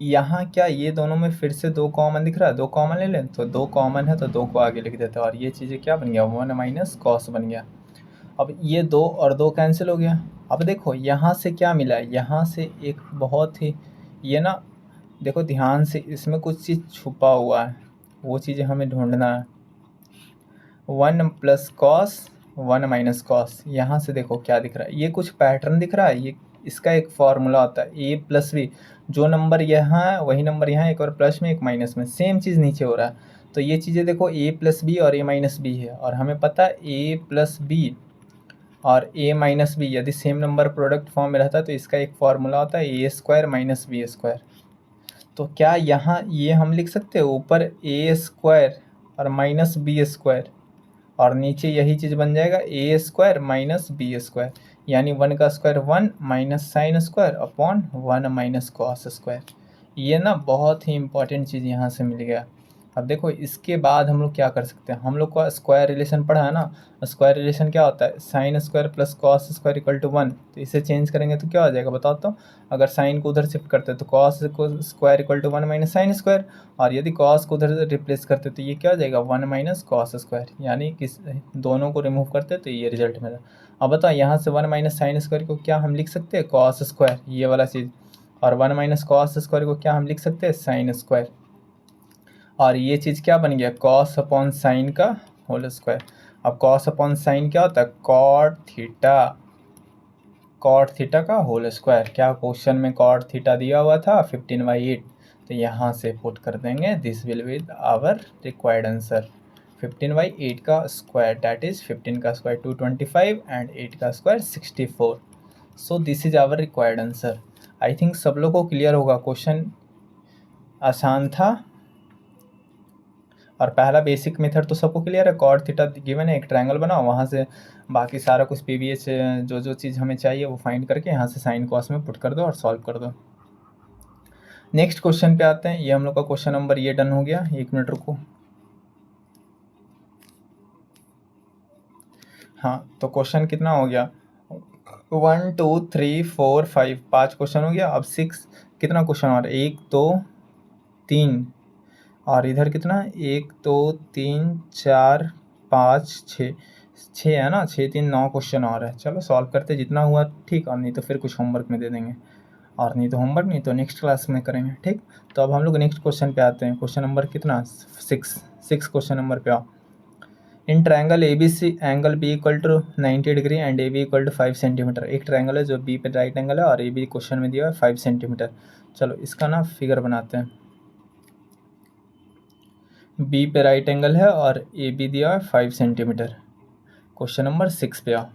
यहाँ क्या ये दोनों में फिर से 2 कॉमन दिख रहा है, 2 कॉमन ले लें, तो 2 कॉमन है तो 2 को आगे लिख देते हैं, और ये चीज़ें क्या बन गया 1 माइनस कॉस बन गया। अब ये 2 और 2 कैंसिल हो गया। अब देखो यहाँ से क्या मिला है, यहाँ से एक बहुत ही ये ना देखो ध्यान से, इसमें कुछ चीज़ छुपा हुआ है, वो चीज़ें हमें ढूंढना है। 1 प्लस कॉस 1 माइनस कॉस, यहाँ से देखो क्या दिख रहा है, ये कुछ पैटर्न दिख रहा है। ये इसका एक फार्मूला होता है ए प्लस बी, जो नंबर यहाँ है वही नंबर यहाँ, एक और प्लस में एक माइनस में, सेम चीज़ नीचे हो रहा है। तो ये चीज़ें देखो ए प्लस बी और ए माइनस बी है, और हमें पता है ए प्लस बी और ए माइनस बी यदि सेम नंबर प्रोडक्ट फॉर्म में रहता है तो इसका एक फार्मूला होता है ए स्क्वायर माइनस बी स्क्वायर। तो क्या यहाँ ये हम लिख सकते हैं ऊपर ए स्क्वायर और माइनस बी स्क्वायर, और नीचे यही चीज़ बन जाएगा ए स्क्वायर माइनस बी स्क्वायर, यानी 1 का square 1 minus sine square upon 1 minus cos square. ये ना बहुत ही इंपॉर्टेंट चीज़ यहाँ से मिल गया। अब देखो इसके बाद हम लोग क्या कर सकते हैं, हम लोग को स्क्वायर रिलेशन पढ़ा है ना। स्क्वायर रिलेशन क्या होता है, sine square plus cos square equal to 1। तो इसे चेंज करेंगे तो क्या हो जाएगा बताओ तो। अगर साइन को उधर शिफ्ट करते हैं तो कॉस को square equal to 1 minus sine square, और यदि कॉस को उधर रिप्लेस करते तो ये क्या हो जाएगा 1 माइनस कॉस स्क्वायर, यानी किस दोनों को रिमूव करते तो ये रिजल्ट मिला। अब बताओ यहाँ से 1 माइनस साइन स्क्वायर को क्या हम लिख सकते हैं कॉस स्क्वायर, ये वाला चीज़, और 1 माइनस कॉस स्क्वायर को क्या हम लिख सकते हैं साइन स्क्वायर, और ये चीज़ क्या बन गया कॉस अपॉन साइन का होल स्क्वायर। अब कॉस अपॉन साइन क्या होता है कॉट थीटा का होल स्क्वायर। क्या क्वेश्चन में कॉट थीटा दिया हुआ था 15/8, तो यहाँ से पुट कर देंगे, this will be our required answer. 15/8 का स्क्वायर दैट इज 15 का स्क्वायर 225 एंड 8 का square 64। So this is our required answer. I think सब लोग को क्लियर होगा, क्वेश्चन आसान था। और पहला बेसिक मेथड तो सबको क्लियर है, कॉट थीटा गिवन है, एक ट्रायंगल बनाओ, वहाँ से बाकी सारा कुछ पीवीएच जो जो चीज़ हमें चाहिए वो फाइंड करके यहाँ से साइन कॉस में पुट कर दो और सॉल्व कर दो। नेक्स्ट क्वेश्चन पे आते हैं। ये हम लोग का क्वेश्चन नंबर ये डन हो गया। 1 मिनट रुको। हाँ तो क्वेश्चन कितना हो गया 1 2 3 4 5, 5 क्वेश्चन हो गया। अब 6 कितना क्वेश्चन और 1 2 3, और इधर कितना 1 2 3 4 5 6, 6 है ना, 6 3 9 क्वेश्चन और है। चलो सॉल्व करते, जितना हुआ ठीक, और नहीं तो फिर कुछ होमवर्क में दे देंगे। और नहीं तो होमवर्क, नहीं तो नेक्स्ट क्लास में करेंगे, ठीक। तो अब हम लोग नेक्स्ट क्वेश्चन पे आते हैं। क्वेश्चन नंबर कितना, 6 क्वेश्चन नंबर पे आओ। In triangle A B C angle B equal to 90 degree and A B equal to 5 centimetre. एक ट्रायंगल है जो बी पे राइट एंगल है और ए बी क्वेश्चन में दिया है 5 सेंटीमीटर। चलो इसका ना फिगर बनाते हैं। बी पे राइट एंगल है और ए बी दिया है 5 सेंटीमीटर। क्वेश्चन नंबर 6 पे आओ।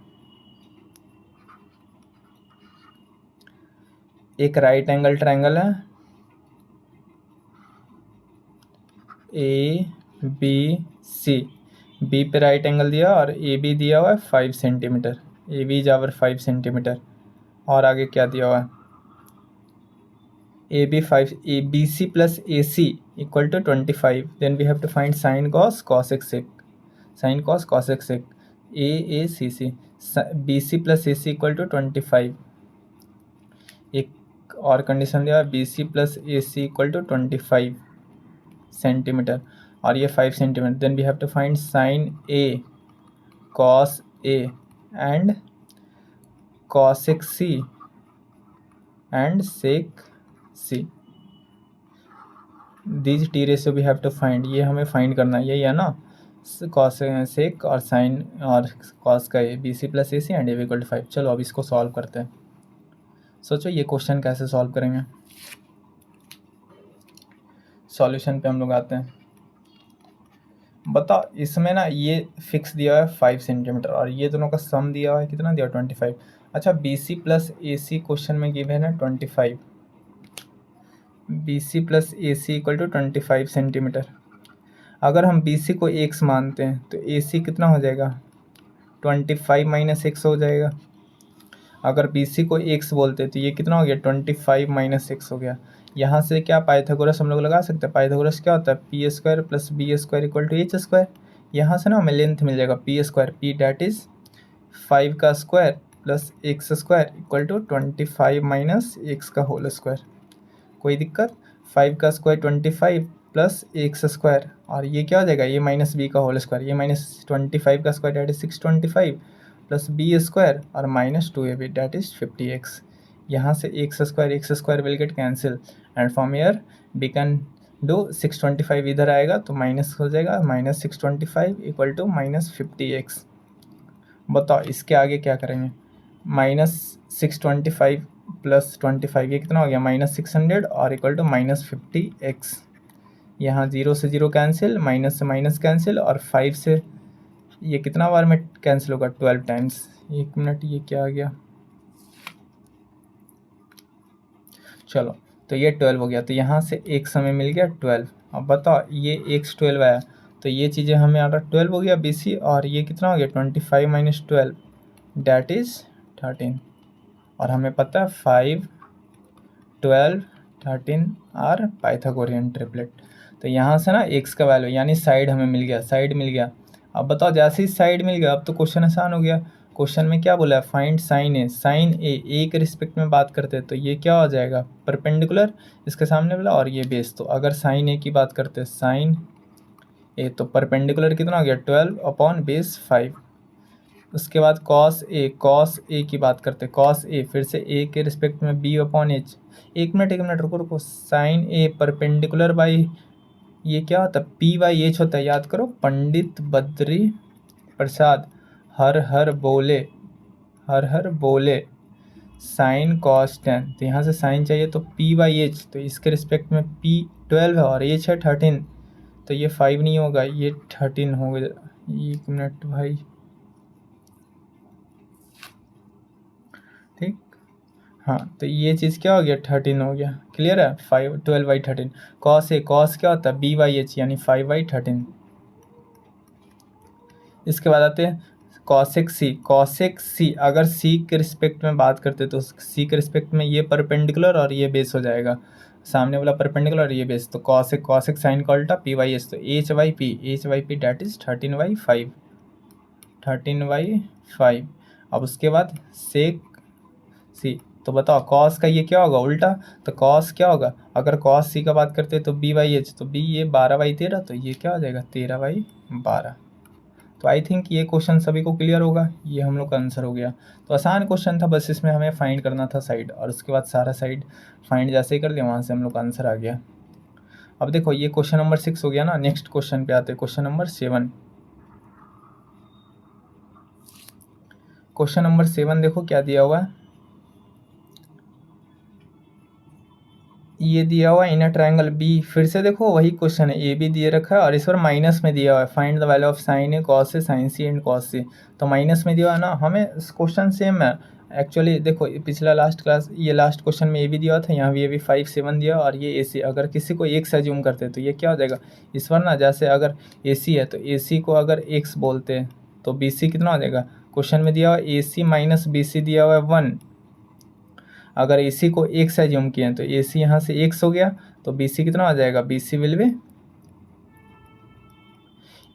एक राइट एंगल ट्रायंगल है ए बी सी, बी पे राइट एंगल दिया और ए बी दिया हुआ है 5 सेंटीमीटर। ए बी जावर 5 सेंटीमीटर। और आगे क्या दिया हुआ है, A B 5, A B C plus A C equal to 25। Then we have to find sine cos cos x sec, sine cos cos x sec A C C, B C plus A C equal to 25। एक और condition दिया है B C plus A C equal to 25 centimetre और ये 5 centimetre. Then we have to find sine A cos A and cosec C and sec C. These T ratio we have to find, ये हमें find करना है, यही है ना, cos सेक और साइन और कॉस का A, B C plus A C and A equal to 5। चलो अब इसको सॉल्व करते हैं। सोचो ये क्वेश्चन कैसे सॉल्व करेंगे। सॉल्यूशन पे हम लोग आते हैं। बताओ इसमें ना ये फिक्स दिया है 5 सेंटीमीटर और ये दोनों का सम दिया हुआ है कितना दिया, 25। अच्छा B C plus A C question में गिवन है 25, B C plus A C equal to 25 centimetre. अगर हम बी सी को एक्स मानते हैं तो ए सी कितना हो जाएगा, 25 माइनस एक्स हो जाएगा। अगर बी सी को एक्स बोलते हैं तो ये कितना हो गया, 25 माइनस एक्स हो गया। यहाँ से क्या पाइथागोरस हम लोग लगा सकते हैं। पाइथागोरस क्या होता है, P square plus B square equal to H square. यहाँ से ना हमें लेंथ मिल जाएगा P square, P that is 5 का square plus x square equal to 25 minus x का होल स्क्वायर। कोई दिक्कत, 5 का स्क्वायर 25 प्लस एक्स स्क्वायर और ये क्या हो जाएगा, ये माइनस बी का होल स्क्वायर, ये माइनस 25 का square that is 625 plus B square और minus 2ab that is 50x। यहाँ से x square will get cancel and from here we can do 625 इधर आएगा तो माइनस हो जाएगा, minus 625 equal to minus 50x। बताओ इसके आगे क्या करेंगे, माइनस 625 प्लस 25 ये कितना हो गया, माइनस 600 और इक्वल टू माइनस 50x। यहाँ 0 से 0 कैंसिल, माइनस से माइनस कैंसिल और 5 से ये कितना बार में कैंसिल होगा, 12 टाइम्स। एक मिनट ये क्या आ गया, चलो तो ये 12 हो गया। तो यहाँ से एक समय मिल गया 12। अब बताओ ये x 12 आया तो ये चीज़ें हमें आ रहा 12 हो गया बी सी और ये कितना हो गया 25 माइनस 12 डैट इज़ 13। और हमें पता है 5, 12, 13 आर पाइथागोरियन ट्रिपलेट। तो यहाँ से ना x का वैल्यू यानी साइड हमें मिल गया, साइड मिल गया। अब बताओ जैसे ही साइड मिल गया अब तो क्वेश्चन आसान हो गया। क्वेश्चन में क्या बोला है, फाइंड साइन ए, साइन ए के रिस्पेक्ट में बात करते हैं तो ये क्या हो जाएगा, परपेंडिकुलर इसके सामने वाला और ये बेस। तो अगर साइन ए की बात करते हैं, साइन ए तो परपेंडिकुलर कितना हो गया 12 अपॉन बेस 5। उसके बाद कॉस ए की बात करते हैं, कॉस ए फिर से ए के रिस्पेक्ट में बी अपॉन एच। एक मिनट रुको, साइन ए परपेंडिकुलर बाई ये क्या होता है, पी बाई एच होता है, याद करो। पंडित बद्री प्रसाद हर हर बोले साइन कॉस टेन। तो यहाँ से साइन चाहिए तो पी बाई एच, तो इसके रिस्पेक्ट में पी 12 है और एच है 13, तो ये 5 नहीं होगा, ये 13 होगा। एक मिनट भाई, ठीक हाँ, तो ये चीज़ क्या हो गया 13 हो गया, क्लियर है। 12 बाई 13 कॉस ए, कॉस क्या होता है बी बाई एच यानी 5 बाई 13। इसके बाद आते हैं कॉसेक सी, अगर सी के रिस्पेक्ट में बात करते तो सी के रिस्पेक्ट में ये परपेंडिकुलर और ये बेस हो जाएगा, सामने वाला परपेंडिकुलर और ये बेस। तो कॉसेक साइन का उल्टा पी बाई एच, तो H by P that is 13/5। अब उसके बाद सेक सी, तो बताओ कॉस का ये क्या होगा उल्टा, तो कॉस क्या होगा, अगर कॉस सी का बात करते हैं तो बी बाई एच, तो बी ये 12/13, तो ये क्या हो जाएगा 13/12। तो आई थिंक ये क्वेश्चन सभी को क्लियर होगा, ये हम लोग का आंसर हो गया। तो आसान क्वेश्चन था, बस इसमें हमें फाइंड करना था साइड, और उसके बाद सारा साइड फाइंड जैसे ही कर लिया वहाँ से हम लोग का आंसर आ गया। अब देखो ये क्वेश्चन नंबर 6 हो गया ना। नेक्स्ट क्वेश्चन पे आते हैं, क्वेश्चन नंबर 7। क्वेश्चन नंबर 7 देखो क्या दिया हुआ है। ये दिया हुआ इन अ ट्रायंगल बी, फिर से देखो वही क्वेश्चन है, ए बी दिए रखा है और इस पर माइनस में दिया हुआ है, find the value of sine A cos A sine C and cos C. तो माइनस में दिया हुआ है ना, हमें क्वेश्चन सेम है एक्चुअली। देखो पिछला लास्ट क्लास, ये लास्ट क्वेश्चन में ए बी दिया हुआ था, यहाँ भी ए बी 5 7 दिया, और ये ए सी। अगर किसी को एक्स एज्यूम करते तो ये क्या हो जाएगा, इस पर ना जैसे अगर ए सी है तो ए सी को अगर एक्स बोलते हैं तो बी सी कितना हो जाएगा, क्वेश्चन में दिया हुआ ए सी माइनस बी सी दिया हुआ है 1। अगर ए सी को एक्स एज्यूम किए तो ए सी यहाँ से एक्स हो गया, तो बी सी कितना हो जाएगा, बी सी विल बी,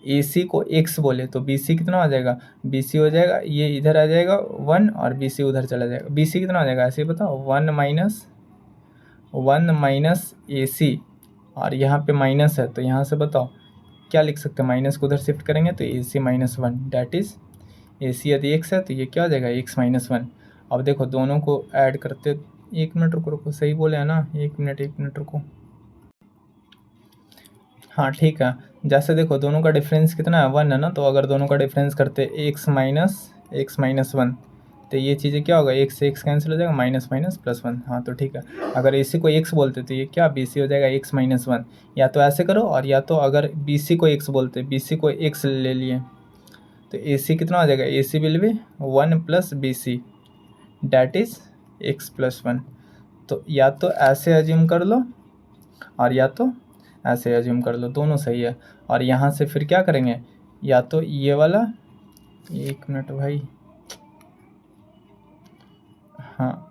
ए सी को एक्स बोले तो बी सी कितना हो जाएगा, बी सी हो जाएगा, ये इधर आ जाएगा 1 और बी सी उधर चला जाएगा। बी सी कितना हो जाएगा ऐसे बताओ, 1 माइनस ए सी, और यहाँ पे माइनस है तो यहाँ से बताओ क्या लिख सकते हैं, माइनस को उधर शिफ्ट करेंगे तो ए सी माइनस 1, डैट इज़ ए सी यदि एक्स है तो ये क्या हो जाएगा, एक्स माइनस 1। अब देखो दोनों को ऐड करते, 1 मिनट रुको, सही बोले है ना, 1 मिनट रुको। हाँ ठीक है, जैसे देखो दोनों का डिफरेंस कितना है, 1 है ना, तो अगर दोनों का डिफरेंस करते एक्स माइनस 1, तो ये चीज़ें क्या होगा, एक से एक्स कैंसिल हो जाएगा, माइनस माइनस प्लस 1। हाँ तो ठीक है, अगर ए सी को एक्स बोलते तो ये क्या बी सी हो जाएगा एक्स माइनस 1। या तो ऐसे करो, और या तो अगर बी सी को एक्स बोलते, बी सी को एक्स ले लिए तो ए सी कितना हो जाएगा, A C will be 1 plus B C that is X plus 1। तो या तो ऐसे एज्यूम कर लो और या तो ऐसे एज्यूम कर लो, दोनों सही है। और यहाँ से फिर क्या करेंगे, या तो ये वाला, 1 मिनट भाई, हाँ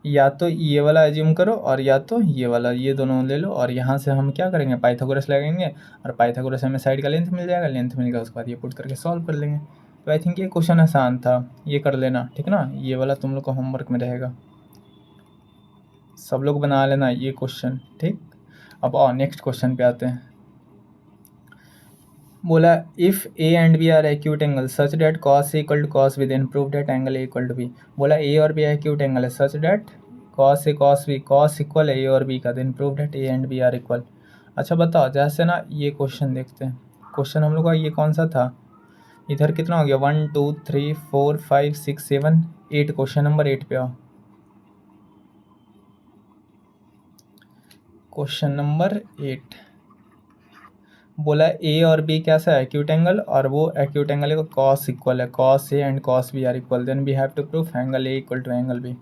या तो ये वाला एज्यूम करो और या तो ये वाला, ये दोनों ले लो। और यहाँ से हम क्या करेंगे, पाइथागोरस लगाएंगे, और पाइथागोरस हमें साइड का लेंथ मिल जाएगा, लेंथ मिल गया उसके बाद ये पुट करके सॉल्व कर लेंगे। तो आई थिंक ये क्वेश्चन आसान था, ये कर लेना ठीक ना, ये वाला तुम लोग का होमवर्क में रहेगा, सब लोग बना लेना ये क्वेश्चन ठीक। अब और नेक्स्ट क्वेश्चन पे आते हैं। बोला if A and B are acute angle such that cos A equal to cos B then prove that angle A equal to B. बोला ए और बी एक्यूट एंगल है such that cos A cos B, cos equal है A और B का, then prove that A and B are equal. अच्छा बताओ, जैसे ना ये क्वेश्चन देखते हैं, क्वेश्चन हम लोग का ये कौन सा था, इधर कितना हो गया 1 2 3 4 5 6 7 8, क्वेश्चन नंबर 8 पे आओ। क्वेश्चन नंबर 8 बोला ए और बी कैसा है, एक्यूट एंगल, और वो एक्यूट एंगल का कॉस इक्वल है, cos A and cos B are equal, then we have to proof angle A equal to angle B.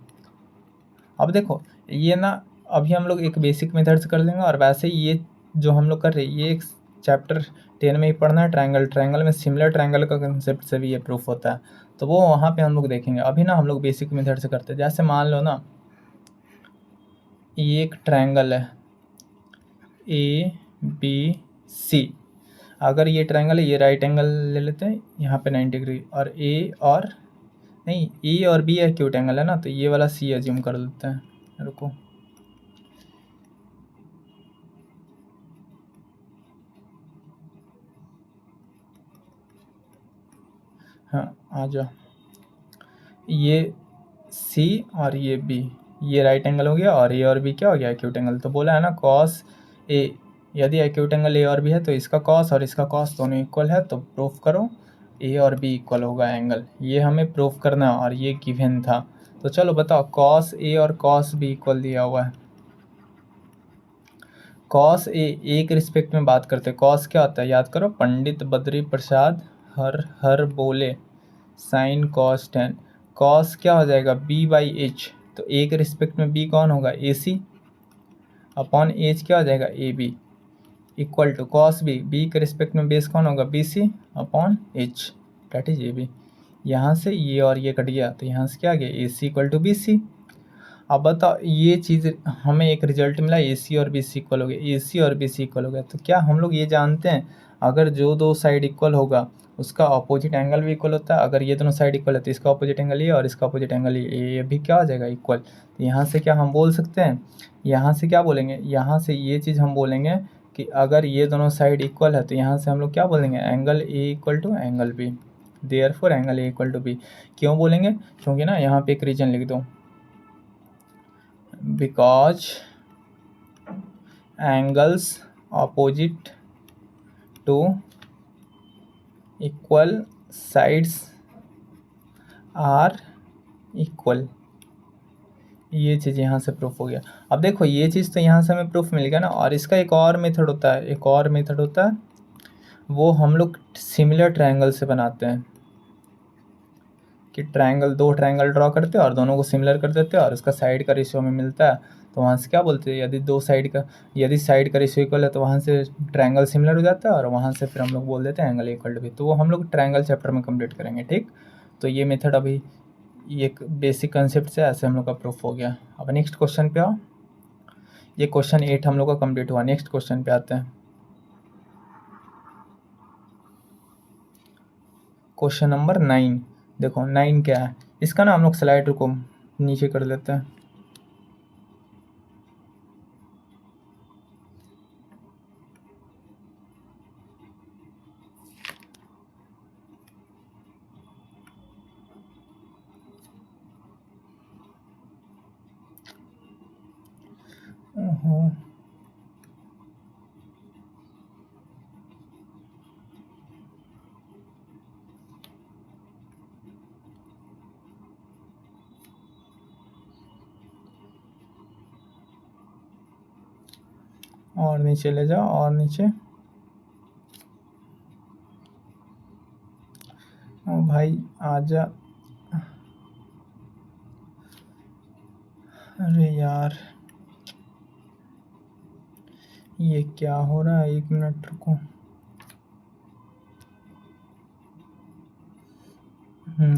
अब देखो ये ना, अभी हम लोग एक बेसिक मेथड से कर लेंगे, और वैसे ही ये जो हम लोग कर रहे हैं ये एक चैप्टर 10 में ही पढ़ना है, ट्रायंगल में सिमिलर ट्रायंगल का कंसेप्ट से भी ये प्रूफ होता है, तो वो वहाँ पे हम लोग देखेंगे। अभी ना हम लोग बेसिक मेथड से करते हैं। जैसे मान लो ना ये एक ट्रायंगल है ए बी सी, अगर ये ट्रायंगल है, ये राइट एंगल ले लेते हैं यहाँ पे 90 डिग्री, और ए और बी एक्यूट एंगल है ना, तो ये वाला सी एज्यूम कर लेते हैं, रुको हाँ आ जाओ, ये सी और ये बी, ये राइट एंगल हो गया, और ए और बी क्या हो गया, एक्यूट एंगल। तो बोला है ना कॉस ए, यदि एक्यूट एंगल ए और बी है तो इसका कॉस और इसका कॉस दोनों इक्वल है, तो प्रूफ करो ए और बी इक्वल होगा एंगल। ये हमें प्रूफ करना है और ये गिवन था। तो चलो बताओ, कॉस ए और कॉस बी इक्वल दिया हुआ है, कॉस ए एक रिस्पेक्ट में बात करते हैं, कॉस क्या होता है याद करो, पंडित बद्री प्रसाद हर हर बोले साइन कॉस टेन, कॉस क्या हो जाएगा बी बाई एच, तो ए के रिस्पेक्ट में बी कौन होगा ए सी, अपॉन एच क्या हो जाएगा A B, equal to cos B, B के रिस्पेक्ट में बेस कौन होगा B C upon H that is A B. यहाँ से ये और ये कट गया, तो यहाँ से क्या आ गया ए C equal to B C. अब बताओ ये चीज़ हमें एक रिजल्ट मिला ए सी और बी सी इक्वल हो गया, ए सी और बी सी इक्वल हो गया, तो क्या हम लोग ये जानते हैं अगर जो दो साइड इक्वल होगा उसका अपोजिट एंगल भी इक्वल होता है। अगर ये दोनों साइड इक्वल है तो इसका अपोजिट एंगल ये और इसका अपोजिट एंगल ये भी क्या हो जाएगा इक्वल। तो यहाँ से क्या हम बोल सकते हैं, यहाँ से क्या बोलेंगे, यहाँ से ये चीज़ हम बोलेंगे कि अगर ये दोनों साइड इक्वल है तो यहाँ से हम लोग क्या बोलेंगे, angle A equal to angle B, therefore angle A equal to B. क्यों बोलेंगे, क्योंकि ना यहाँ पे एक रीजन लिख दो, because angles opposite to equal sides are equal. ये चीज़ यहाँ से प्रूफ हो गया। अब देखो ये चीज़ तो यहाँ से हमें प्रूफ मिल गया ना, और इसका एक और मेथड होता है, एक और मेथड होता है, वो हम लोग सिमिलर ट्रायंगल से बनाते हैं कि ट्रायंगल, दो ट्रायंगल ड्रॉ करते हैं और दोनों को सिमिलर कर देते हैं और उसका साइड का रेशियो हमें मिलता है, तो वहाँ से क्या बोलते हैं, यदि साइड का रेशियो इक्वल है तो वहाँ से ट्रायंगल सिमिलर हो जाता है और वहाँ से फिर हम लोग बोल देते हैं एंगल इक्वल टू बी। तो वो हम लोग ट्रायंगल चैप्टर में कंप्लीट करेंगे, ठीक। तो ये मेथड अभी ये एक बेसिक कंसेप्ट से ऐसे हम लोग का प्रूफ हो गया। अब नेक्स्ट क्वेश्चन पे आओ, ये क्वेश्चन 8 हम लोग का कंप्लीट हुआ। नेक्स्ट क्वेश्चन पे आते हैं, क्वेश्चन नंबर 9। देखो 9 क्या है, इसका ना हम लोग स्लाइड को नीचे कर लेते हैं। ओहो, और नीचे ले जाओ, और नीचे। ओ भाई आजा, अरे यार ये क्या हो रहा है, 1 मिनट रुको।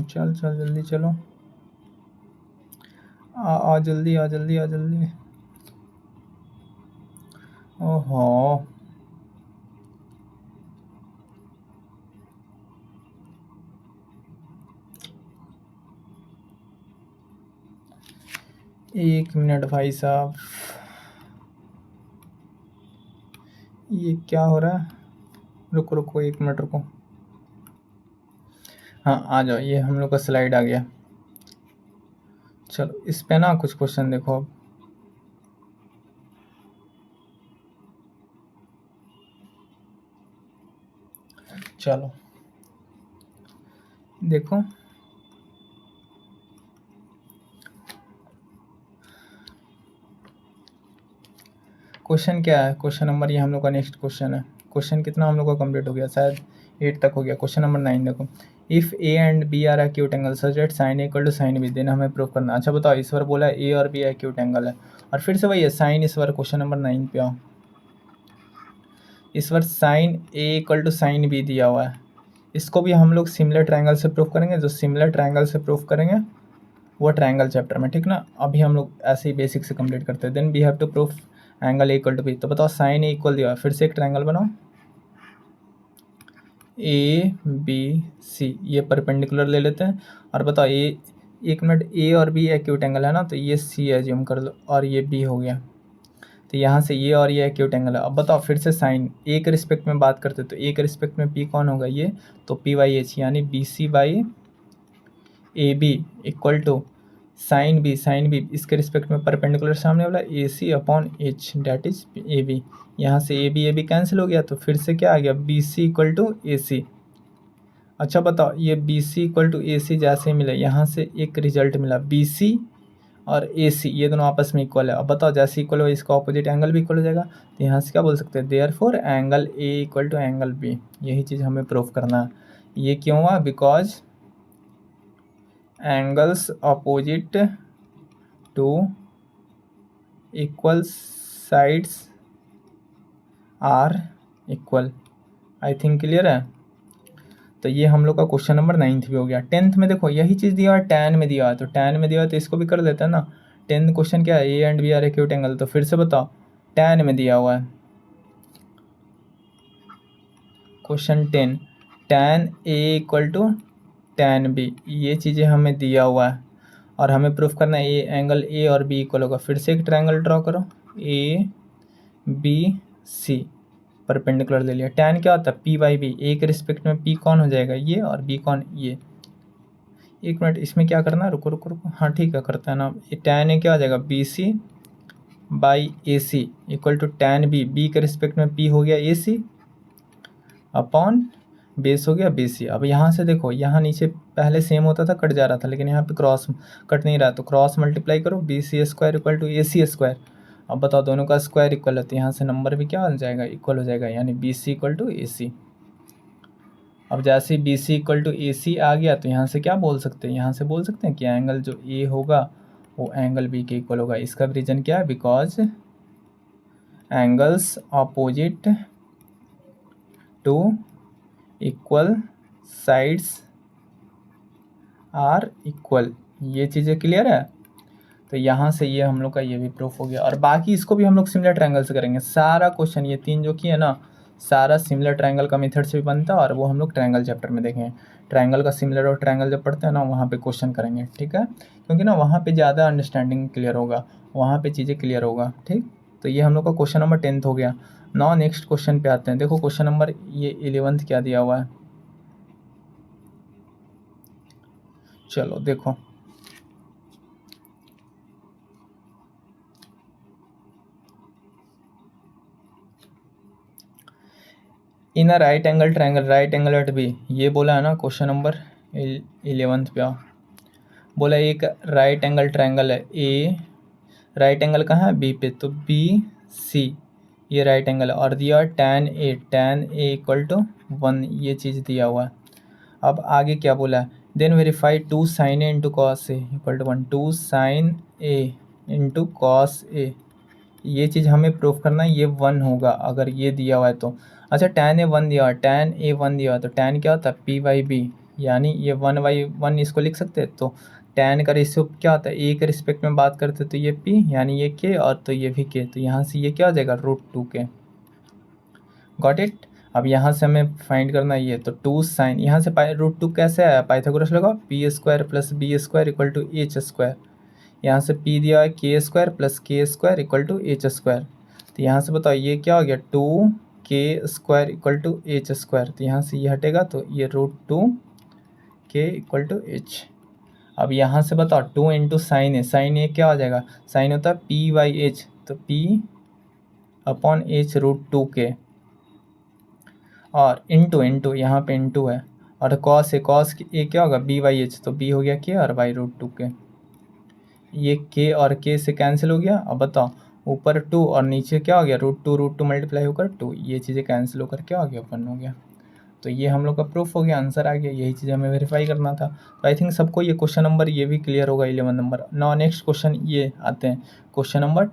चल चल जल्दी चलो, आ जल्दी, आ जल्दी, आ जल्दी। ओहो, एक मिनट भाई साहब, ये क्या हो रहा है, रुको रुको 1 मिनट रुको। हाँ आ जाओ, ये हम लोग का स्लाइड आ गया। चलो इस पे ना कुछ क्वेश्चन देखो अब। चलो देखो, क्वेश्चन क्या है, क्वेश्चन नंबर, ये हम लोग का नेक्स्ट क्वेश्चन है। क्वेश्चन कितना हम लोग का कंप्लीट हो गया, शायद 8 तक हो गया। क्वेश्चन नंबर 9 देखो, if A and B are acute angle such that sine equal to sine B, then हमें प्रूव करना। अच्छा बताओ, इस बार बोला ए और बी एक्यूट एंगल है, और फिर से वही है साइन। इस बार क्वेश्चन नंबर 9 पे आओ, इस बार sine A equal to sine B दिया हुआ है। इसको भी हम लोग सिमिलर ट्रायंगल से प्रूफ करेंगे, जो सिमिलर ट्रायंगल से प्रूफ करेंगे वो ट्रायंगल चैप्टर में, ठीक ना। अभी हम लोग ऐसे ही बेसिक से कंप्लीट करते हैं। Then we have to proof angle A equal to B. तो बताओ साइन ए इक्वल दिया, फिर से एक ट्रायंगल बनाओ, ए बी सी, ये परपेंडिकुलर ले लेते हैं। और बताओ ए, 1 मिनट, ए और बी एक्यूट एंगल है ना, तो ये सी एज्यूम कर लो और ये बी हो गया। तो यहाँ से ये और ये एक्यूट एंगल है। अब बताओ फिर से साइन ए के रिस्पेक्ट में बात करते तो ए के रिस्पेक्ट में पी कौन होगा, ये, तो पी बाई एच, यानी B C by A B equal to sine B, sine B इसके रिस्पेक्ट में परपेंडिकुलर सामने वाला A C upon H, that is A B. यहाँ से ए बी कैंसिल हो गया, तो फिर से क्या आ गया, B C equal to A सी। अच्छा बताओ, ये B C equal to A सी जैसे मिले, यहाँ से एक रिजल्ट मिला, बी सी और ए सी ये दोनों आपस में इक्वल है। अब बताओ जैसे इक्वल हो इसका ऑपोजिट एंगल भी इक्वल हो जाएगा, तो यहाँ से क्या बोल सकते हैं, therefore angle A equal to angle B. यही चीज़ हमें प्रूफ करना है। ये क्यों हुआ, because angles opposite to equal sides are equal. I think clear है। तो ये हम लोग का क्वेश्चन नंबर 9 भी हो गया। 10th में देखो यही चीज़ दिया हुआ है, tan में दिया हुआ है, तो tan में दिया हुआ है तो इसको भी कर लेते हैं ना। 10th क्वेश्चन क्या है, A and B are acute angle, तो फिर से बताओ tan में दिया हुआ है। Question 10, tan A equal to tan B, ये चीज़ें हमें दिया हुआ है और हमें प्रूफ करना है ए एंगल ए और बी इक्वल होगा। फिर से एक ट्रायंगल ड्रॉ करो, ए बी सी, परपेंडिकुलर ले लिया। tan क्या होता है p बाई बी, ए के रिस्पेक्ट में p कौन हो जाएगा ये और b कौन ये। एक मिनट इसमें क्या करना है, रुको रुको रुको, हाँ ठीक है करता है ना। tan ए क्या हो जाएगा B C by A C equal to tan B, B के रिस्पेक्ट में p हो गया ए सी अपॉन बेस हो गया बी सी। अब यहाँ से देखो, यहाँ नीचे पहले सेम होता था कट जा रहा था, लेकिन यहाँ पे क्रॉस कट नहीं रहा, तो क्रॉस मल्टीप्लाई करो, B C square equal to A C square. अब बताओ दोनों का स्क्वायर इक्वल है तो यहाँ से नंबर भी क्या हो जाएगा, इक्वल हो जाएगा, यानी B C equal to A सी। अब जैसे B C equal to A सी आ गया तो यहाँ से क्या बोल सकते हैं, यहाँ से बोल सकते हैं कि एंगल जो ए होगा वो एंगल बी के इक्वल होगा। इसका भी रीज़न क्या है, because angles opposite to equal sides are equal. ये चीज़ें क्लियर है। तो यहाँ से ये हम लोग का ये भी प्रूफ हो गया, और बाकी इसको भी हम लोग सिमिलर ट्रायंगल से करेंगे। सारा क्वेश्चन ये 3 जो किए ना, सारा सिमिलर ट्रायंगल का मेथड से भी बनता है, और वो हम लोग ट्रायंगल चैप्टर में देखेंगे। ट्रायंगल का सिमिलर और ट्रायंगल जब पढ़ते हैं ना, वहाँ पे क्वेश्चन करेंगे, ठीक है, क्योंकि ना वहाँ पे ज़्यादा अंडरस्टैंडिंग क्लियर होगा, वहाँ पे चीज़ें क्लियर होगा, ठीक। तो ये हम लोग का क्वेश्चन नंबर 10 हो गया। नाउ नेक्स्ट क्वेश्चन पे आते हैं। देखो क्वेश्चन नंबर ये 11th क्या दिया हुआ है, चलो देखो। In a right angle triangle, right angle at B, ये बोला है ना क्वेश्चन नंबर 11th पे। बोला एक राइट एंगल ट्रायंगल है, ए राइट एंगल कहाँ है, बी पे, तो बी सी ये राइट एंगल है, और दिया tan ए इक्वल टू 1, ये चीज़ दिया हुआ है। अब आगे क्या बोला है, then verify 2 sin A into cos A equal to 1, 2 sin A into cos A, ये चीज़ हमें प्रूफ करना है, ये 1 होगा अगर ये दिया हुआ है तो। अच्छा tan ए 1 दिया हुआ है, tan ए 1 दिया हुआ है, तो tan क्या होता है p बाई बी, यानी ये 1/1 इसको लिख सकते हैं। तो tan का रेशियो क्या होता है, ए के रिस्पेक्ट में बात करते तो ये p, यानी ये k, और तो ये भी k, तो यहाँ से ये क्या हो जाएगा √2k। Got it. अब यहाँ से हमें फाइंड करना है ये, तो 2 sin, यहाँ से √2 कैसे आया, पाइथागोरस लगाओ, p square plus B square equal to H square. यहाँ से p दिया है k square plus K square equal to H square. तो यहाँ से बताओ ये क्या हो गया, 2k square equal to H square. तो यहाँ से ये हटेगा तो ये √2k इक्वल टू एच। अब यहाँ से बताओ 2 इंटू साइन ए, साइन ए क्या हो जाएगा, साइन होता है p बाई एच, तो p अपॉन एच √2k, और इंटू यहाँ पे इंटू है, और कॉस ए क्या होगा b बाई एच, तो b हो गया k और बाई √2k। ये k और k से कैंसिल हो गया। अब बताओ ऊपर 2 और नीचे क्या हो गया, √2 मल्टीप्लाई होकर 2, ये चीज़ें कैंसिल होकर क्या हो गया, 1 हो गया। तो ये हम लोग का प्रूफ हो गया, आंसर आ गया। यही चीज़ हमें वेरीफाई करना था। तो आई थिंक सबको ये क्वेश्चन नंबर ये भी क्लियर होगा, 11 नंबर। नाउ नेक्स्ट क्वेश्चन ये आते हैं, क्वेश्चन नंबर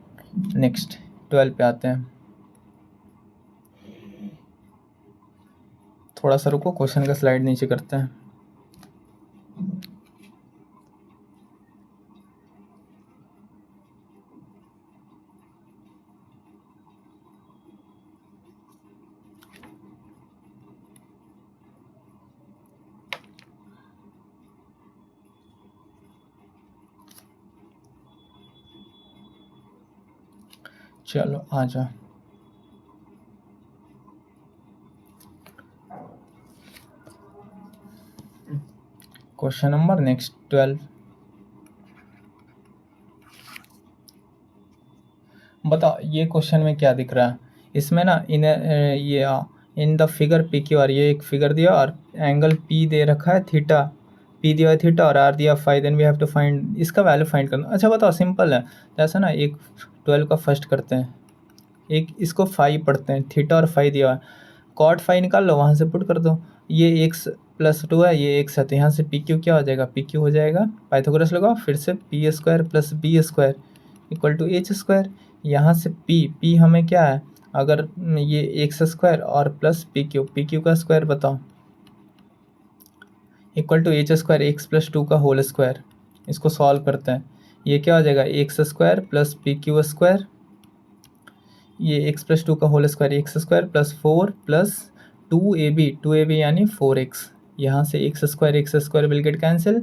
नेक्स्ट 12 पे आते हैं। थोड़ा सा रुको, क्वेश्चन का स्लाइड नीचे करते हैं। चलो आ जा। Question number next 12। बताओ ये क्वेश्चन में क्या दिख रहा है, इसमें ना in the figure P Q R, ये एक फिगर दिया और एंगल पी दे रखा है थीटा, पी दिया है थीटा और आर दिया five, then we have to find इसका वैल्यू फाइंड करना। अच्छा बताओ सिंपल है, जैसा ना एक 12 का फर्स्ट करते हैं, एक इसको 5 पढ़ते हैं, थीटा और फाइव दिया है, कॉट 5 निकाल लो, वहाँ से पुट कर दो, ये x प्लस 2 है, ये x है, तो यहाँ से पी क्यू क्या हो जाएगा, पी क्यू हो जाएगा, पाइथागोरस लगाओ, फिर से P square plus B square equal to H square. यहाँ से p हमें क्या है, अगर ये एक्स स्क्वायर और प्लस पी क्यू का स्क्वायर बताओ equal to H square x plus 2 का होल स्क्वायर। इसको सॉल्व करते हैं, ये क्या हो जाएगा, x square plus P Q square, ये एक्स प्लस 2 का whole square, x square plus 4 plus 2ab यानी 4x। यहाँ से x square will get cancel,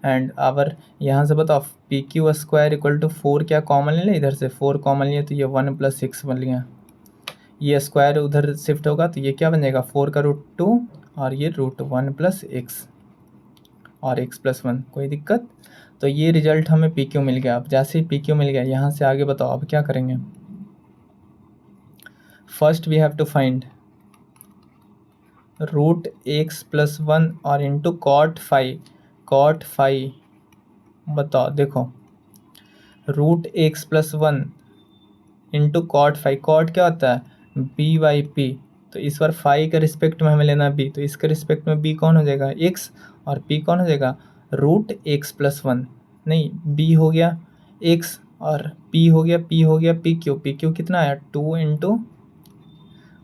and our यहाँ से बताओ P Q square equal to 4 क्या कॉमन ले, इधर से 4 कॉमन लिया तो ये 1 प्लस 6 बन गया। ये स्क्वायर उधर शिफ्ट होगा तो ये क्या बन जाएगा 4 का रूट 2 और ये रूट 1 प्लस एक्स और x प्लस 1। कोई दिक्कत? तो ये रिजल्ट हमें पी क्यू मिल गया। अब जैसे ही पी क्यू मिल गया यहाँ से आगे बताओ अब क्या करेंगे। First we have to find root x plus 1 और इंटू कॉट फाइव। बताओ देखो root x plus 1 into cot five. Cot क्या होता है बी बाई पी। तो इस बार फाइव के रिस्पेक्ट में हमें लेना है बी, तो इसके रिस्पेक्ट में बी कौन हो जाएगा एक्स और पी कौन हो जाएगा रूट एक्स प्लस 1। नहीं, बी हो गया एक्स और पी हो गया पी क्यू कितना आया 2 इंटू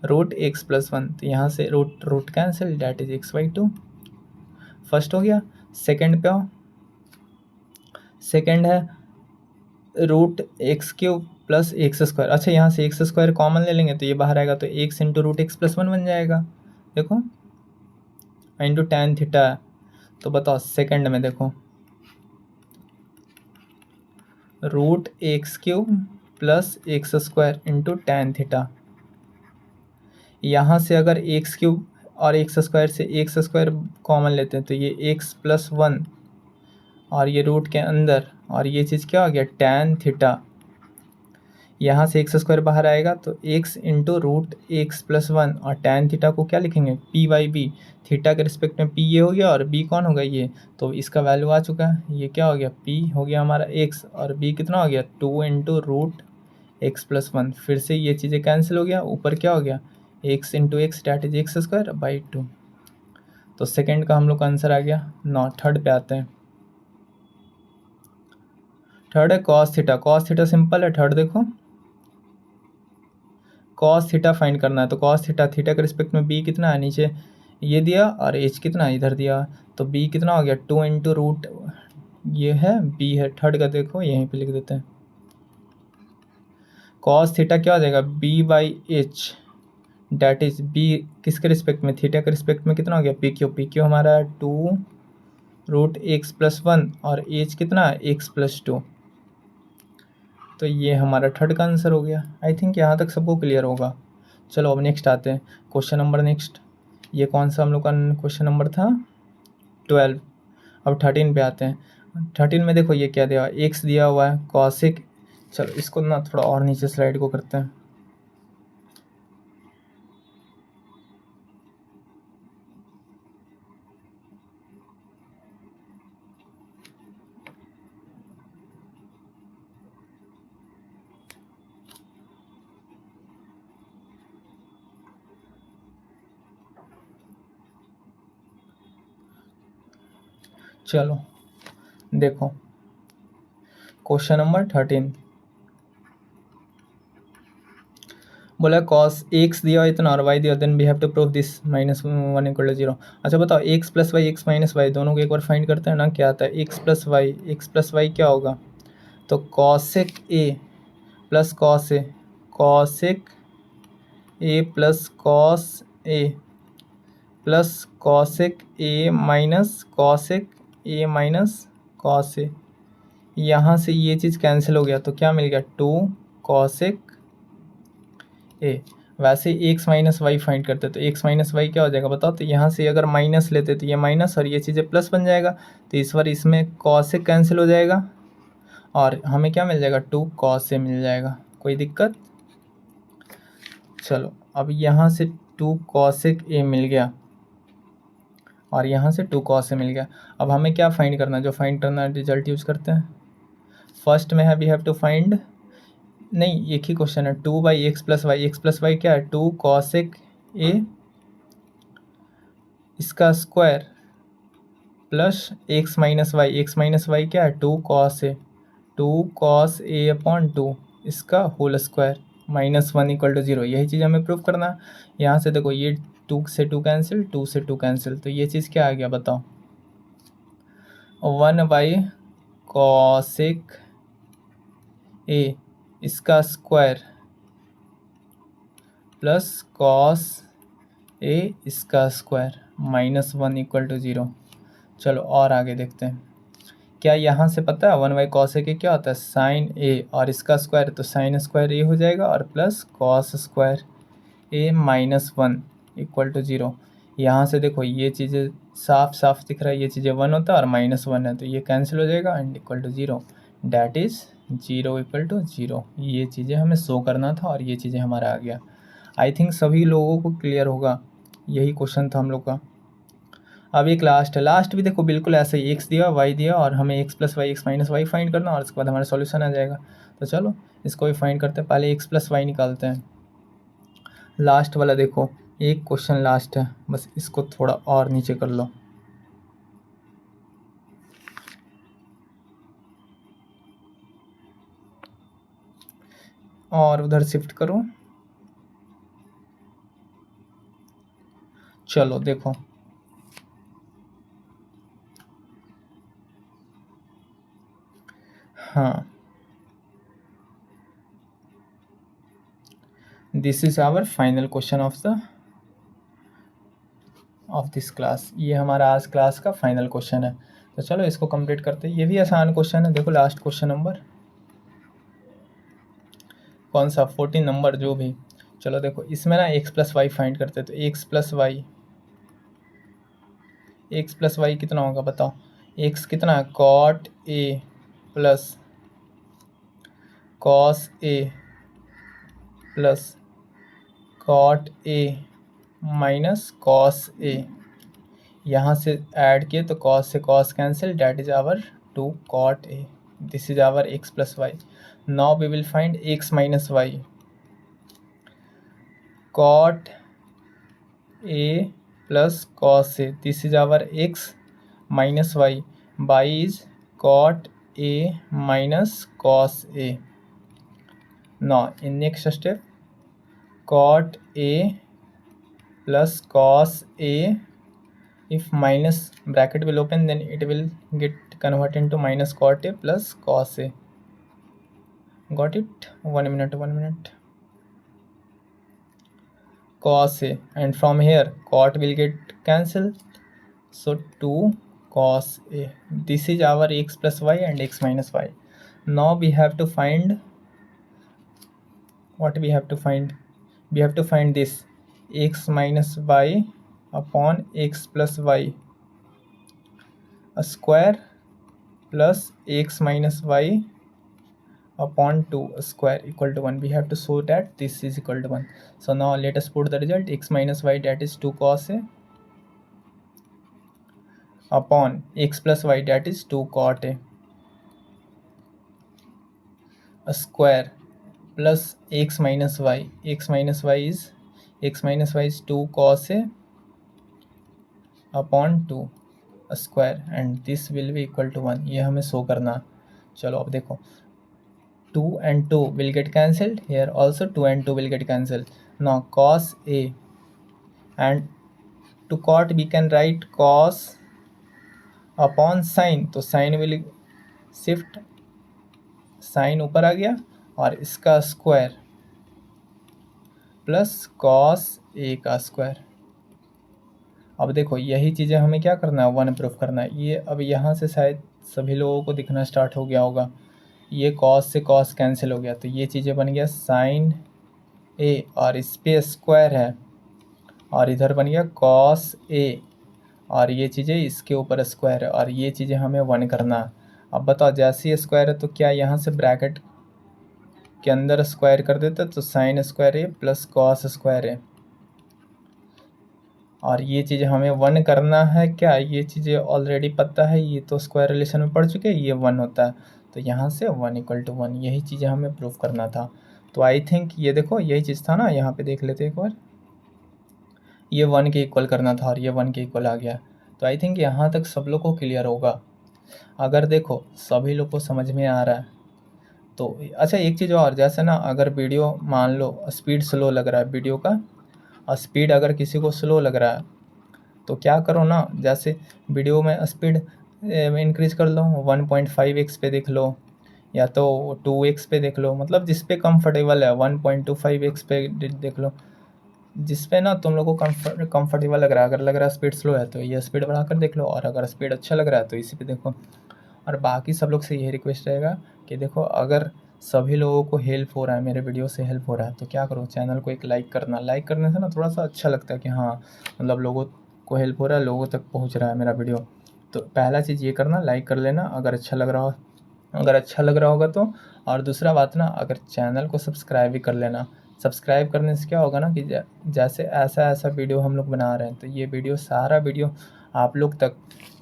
रूट एक्स प्लस 1। तो यहाँ से root cancel, that is x by 2। First हो गया। सेकेंड पे आओ, सेकेंड है root x cube plus x square. अच्छा यहाँ से एक्स स्क्वायर कॉमन ले लेंगे तो ये बाहर आएगा, तो x into root x plus 1 बन जाएगा। देखो इंटू टैन थीटा। तो बताओ सेकंड में देखो root x cube plus x square into tan theta. यहाँ से अगर एक्स क्यूब और एक्स स्क्वायर से एक्स स्क्वायर कॉमन लेते हैं तो ये एक्स प्लस 1 और ये रूट के अंदर और ये चीज़ क्या हो गया टैन थीटा। यहाँ से एक्स स्क्वायर बाहर आएगा तो x into root x plus 1 और टैन थीटा को क्या लिखेंगे पी बाई बी। थीटा के रिस्पेक्ट में पी ये हो गया और बी कौन होगा ये, तो इसका वैल्यू आ चुका है। ये क्या हो गया पी हो गया हमारा एक्स और बी कितना हो गया 2 इंटू रूट एक्स प्लस 1। फिर से ये चीज़ें कैंसिल हो गया, ऊपर क्या हो गया x into x that is x square by 2। तो सेकेंड का हम लोग का आंसर आ गया। नौ थर्ड पे आते हैं। थर्ड है cos theta. Cos theta simple है। थर्ड देखो कॉस थीटा फाइंड करना है तो कॉस थीटा के रिस्पेक्ट में बी कितना है नीचे ये दिया और एच कितना है इधर दिया, तो बी कितना हो गया 2 इंटू रूट ये है बी है। थर्ड का देखो यहीं पे लिख देते हैं। कॉस थीटा क्या हो जाएगा B by H that is B किसके रिस्पेक्ट में थीटा के रिस्पेक्ट में कितना हो गया पी क्यू हमारा 2 रूट एक्स प्लस 1 और एच कितना है एक्स प्लस 2। तो ये हमारा थर्ड का आंसर हो गया। आई थिंक यहाँ तक सबको क्लियर होगा। चलो अब नेक्स्ट आते हैं क्वेश्चन नंबर नेक्स्ट। ये कौन सा हम लोग का क्वेश्चन नंबर था 12। अब 13 पे आते हैं। 13 में देखो ये क्या दिया हुआ एक्स दिया हुआ है कॉसिक। चलो इसको ना थोड़ा और नीचे स्लाइड को करते हैं। चलो देखो क्वेश्चन नंबर 13 बोला कॉस एक्स दिया इतना और वाई दिया then we have to prove this -1 = 0। अच्छा बताओ x plus y x minus y दोनों को एक बार फाइंड करते हैं ना। क्या आता है एक्स प्लस वाई क्या होगा तो cosec A plus cos A, cosec A plus cos A plus cosec A minus cos A. यहाँ से ये चीज़ कैंसिल हो गया तो क्या मिल गया 2 कॉसेक ए। वैसे एक्स माइनस वाई फाइंड करते तो एक्स माइनस वाई क्या हो जाएगा बताओ। तो यहाँ से अगर माइनस लेते तो ये माइनस और ये चीज़ें प्लस बन जाएगा, तो इस बार इसमें कॉसेक कैंसिल हो जाएगा और हमें क्या मिल जाएगा 2 कॉस ए मिल जाएगा। कोई दिक्कत? चलो अब यहाँ से 2 कॉसेक ए मिल गया और यहाँ से 2 कॉस ए मिल गया। अब हमें क्या फाइंड करना है, जो फाइंड करना है रिजल्ट यूज़ करते हैं। फर्स्ट में है वी हैव टू फाइंड, नहीं एक ही क्वेश्चन है 2 बाई एक्स प्लस वाई क्या है 2 कॉसेक ए इसका square plus x minus y क्या है 2 कॉस ए अपॉन 2 इसका होल स्क्वायर -1 = 0। यही चीज़ हमें प्रूव करना है। यहाँ से देखो ये 2 से 2 कैंसिल, 2 से 2 कैंसिल, तो ये चीज़ क्या आ गया बताओ 1 बाई कॉसेक ए इसका स्क्वायर प्लस कॉस ए इसका स्क्वायर -1 = 0। चलो और आगे देखते हैं। क्या यहाँ से पता है 1 बाई कॉस ए के क्या होता है साइन ए और इसका स्क्वायर, तो साइन स्क्वायर ए हो जाएगा और plus cos square A minus one equal to 0। यहाँ से देखो ये चीज़ें साफ साफ दिख रहा है, ये चीज़ें 1 होता है और माइनस वन है, तो ये कैंसिल हो जाएगा and equal to 0, that is 0 equal to 0। ये चीज़ें हमें शो करना था और ये चीज़ें हमारा आ गया। आई थिंक सभी लोगों को क्लियर होगा, यही क्वेश्चन था हम लोग का। अब एक लास्ट है, लास्ट भी देखो बिल्कुल ऐसे ही, एक्स दिया वाई दिया और हमें x plus y x minus y find करना और उसके बाद हमारा सॉल्यूशन आ जाएगा। तो चलो इसको भी फाइंड करते हैं, पहले एक्स प्लस वाई निकालते हैं। लास्ट वाला देखो, एक क्वेश्चन लास्ट है, बस इसको थोड़ा और नीचे कर लो और उधर शिफ्ट करो। चलो देखो, हाँ this is our final question of this class. ये हमारा आज क्लास का फाइनल क्वेश्चन है। तो चलो इसको कंप्लीट करते हैं। ये भी आसान क्वेश्चन है, देखो लास्ट क्वेश्चन नंबर कौन सा 14 नंबर जो भी। चलो देखो इसमें ना एक्स प्लस वाई फाइंड करते हैं, तो एक्स प्लस वाई कितना होगा बताओ। एक्स कितना है, cot A plus cos A plus cot A minus cos A. यहाँ से ऐड किए तो कॉस से cos cancel, that is our 2 cot A. This is our X plus Y. Now we will find X minus Y. Cot A plus cos A, this is our X minus Y. Y is cot A minus cos A. Now in next step, cot a plus cos a, if minus bracket will open then it will get converted into minus cot a plus cos a. Got it? 1 minute. Cos a, and from here cot will get cancelled, so 2 cos a. This is our x plus y and x minus y. Now we have to find what we have to find. We have to find this x minus y upon x plus y a square plus x minus y upon 2 a square equal to 1. We have to show that this is equal to 1. So now let us put the result, x minus y, that is 2 cos a, upon x plus y, that is 2 cot a square plus x minus y. X minus y is 2 cos a upon 2 a square and this will be equal to 1. ये हमें show करना। चलो अब देखो 2 and 2 will get cancelled, here also 2 and 2 will get cancelled. Now cos a, and to cot we can write cos upon sin, तो sin will shift, sin ऊपर आ गया और इसका स्क्वायर प्लस cos a का स्क्वायर। अब देखो यही चीज़ें हमें क्या करना है, 1 प्रूफ करना है। ये अब यहाँ से शायद सभी लोगों को दिखना स्टार्ट हो गया होगा, ये cos से cos कैंसिल हो गया, तो ये चीज़ें बन गया sin a और इस पे स्क्वायर है और इधर बन गया cos a और ये चीज़ें इसके ऊपर स्क्वायर है और ये चीज़ें हमें 1 करना है। अब बताओ जैसे ये स्क्वायर है तो क्या यहाँ से ब्रैकेट के अंदर स्क्वायर कर देते तो साइन स्क्वायर ए प्लस कॉस स्क्वायर ए, और ये चीज़ हमें 1 करना है। क्या ये चीज़ें ऑलरेडी पता है, ये तो स्क्वायर रिलेशन में पढ़ चुके हैं, ये 1 होता है, तो यहाँ से 1 इक्वल टू 1, यही चीज़ें हमें प्रूफ करना था। तो आई थिंक ये देखो यही चीज़ था ना, यहाँ पे देख लेते एक बार, ये 1 के इक्वल करना था और ये 1 के इक्वल आ गया। तो आई थिंक यहाँ तक सब लोग को क्लियर होगा। अगर देखो सभी लोग को समझ में आ रहा है तो अच्छा एक चीज़ और, जैसे ना अगर वीडियो मान लो स्पीड स्लो लग रहा है वीडियो का, और स्पीड अगर किसी को स्लो लग रहा है तो क्या करो ना, जैसे वीडियो में स्पीड इंक्रीज कर लो, 1.5x पे देख लो या तो 2x पे देख लो, मतलब जिस पे कंफर्टेबल है 1.25x पे देख लो, जिस पे ना तुम लोग को कंफर्टेबल लग रहा है। अगर लग रहा है स्पीड स्लो है तो ये स्पीड बढ़ाकर देख लो, और अगर स्पीड अच्छा लग रहा है तो इसी पे देखो। और बाकी सब लोग से यही रिक्वेस्ट रहेगा कि देखो अगर सभी लोगों को हेल्प हो रहा है, मेरे वीडियो से हेल्प हो रहा है, तो क्या करो, चैनल को एक लाइक करना। लाइक करने से ना थोड़ा सा अच्छा लगता है कि हाँ मतलब लोगों को हेल्प हो रहा है, लोगों तक पहुंच रहा है मेरा वीडियो। तो पहला चीज़ ये करना, लाइक कर लेना अगर अच्छा लग रहा हो, अगर अच्छा लग रहा होगा तो। और दूसरा बात ना, अगर चैनल को सब्सक्राइब भी कर लेना। सब्सक्राइब करने से क्या होगा ना कि जैसे ऐसा ऐसा वीडियो हम लोग बना रहे हैं, तो ये वीडियो सारा वीडियो आप लोग तक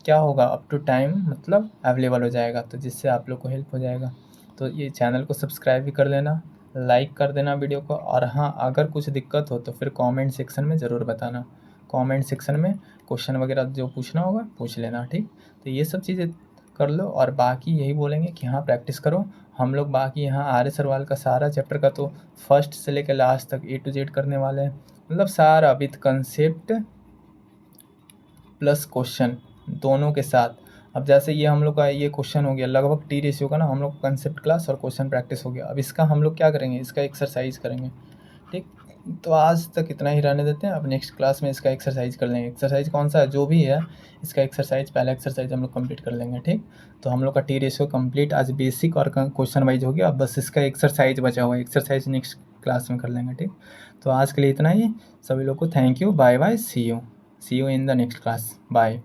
क्या होगा, अप टू टाइम मतलब अवेलेबल हो जाएगा, तो जिससे आप लोग को हेल्प हो जाएगा। तो ये चैनल को सब्सक्राइब भी कर लेना, लाइक कर देना वीडियो को। और हाँ, अगर कुछ दिक्कत हो तो फिर कमेंट सेक्शन में ज़रूर बताना। कमेंट सेक्शन में क्वेश्चन वगैरह जो पूछना होगा पूछ लेना, ठीक। तो ये सब चीज़ें कर लो, और बाकी यही बोलेंगे कि हाँ प्रैक्टिस करो। हम लोग बाकी यहाँ आर्य सरवाल का सारा चैप्टर का तो फर्स्ट से लेकर लास्ट तक A to Z करने वाले हैं, मतलब सारा विथ कंसेप्ट प्लस क्वेश्चन दोनों के साथ। अब जैसे ये हम लोग का ये क्वेश्चन हो गया लगभग टी रेशियो का ना, हम लोग कंसेप्ट क्लास और क्वेश्चन प्रैक्टिस हो गया। अब इसका हम लोग क्या करेंगे, इसका एक्सरसाइज करेंगे, ठीक। तो आज तक इतना ही रहने देते हैं, अब नेक्स्ट क्लास में इसका एक्सरसाइज कर लेंगे। एक्सरसाइज कौन सा है, जो भी है इसका एक्सरसाइज, पहला एक्सरसाइज हम लोग कंप्लीट कर लेंगे, ठीक। तो हम लोग का टी रेशियो कंप्लीट आज बेसिक और क्वेश्चन वाइज हो गया, अब बस इसका एक्सरसाइज बचा हुआ है, एक्सरसाइज नेक्स्ट क्लास में कर लेंगे, ठीक। तो आज के लिए इतना ही। सभी लोग को thank you, bye bye, see you in the next class, bye.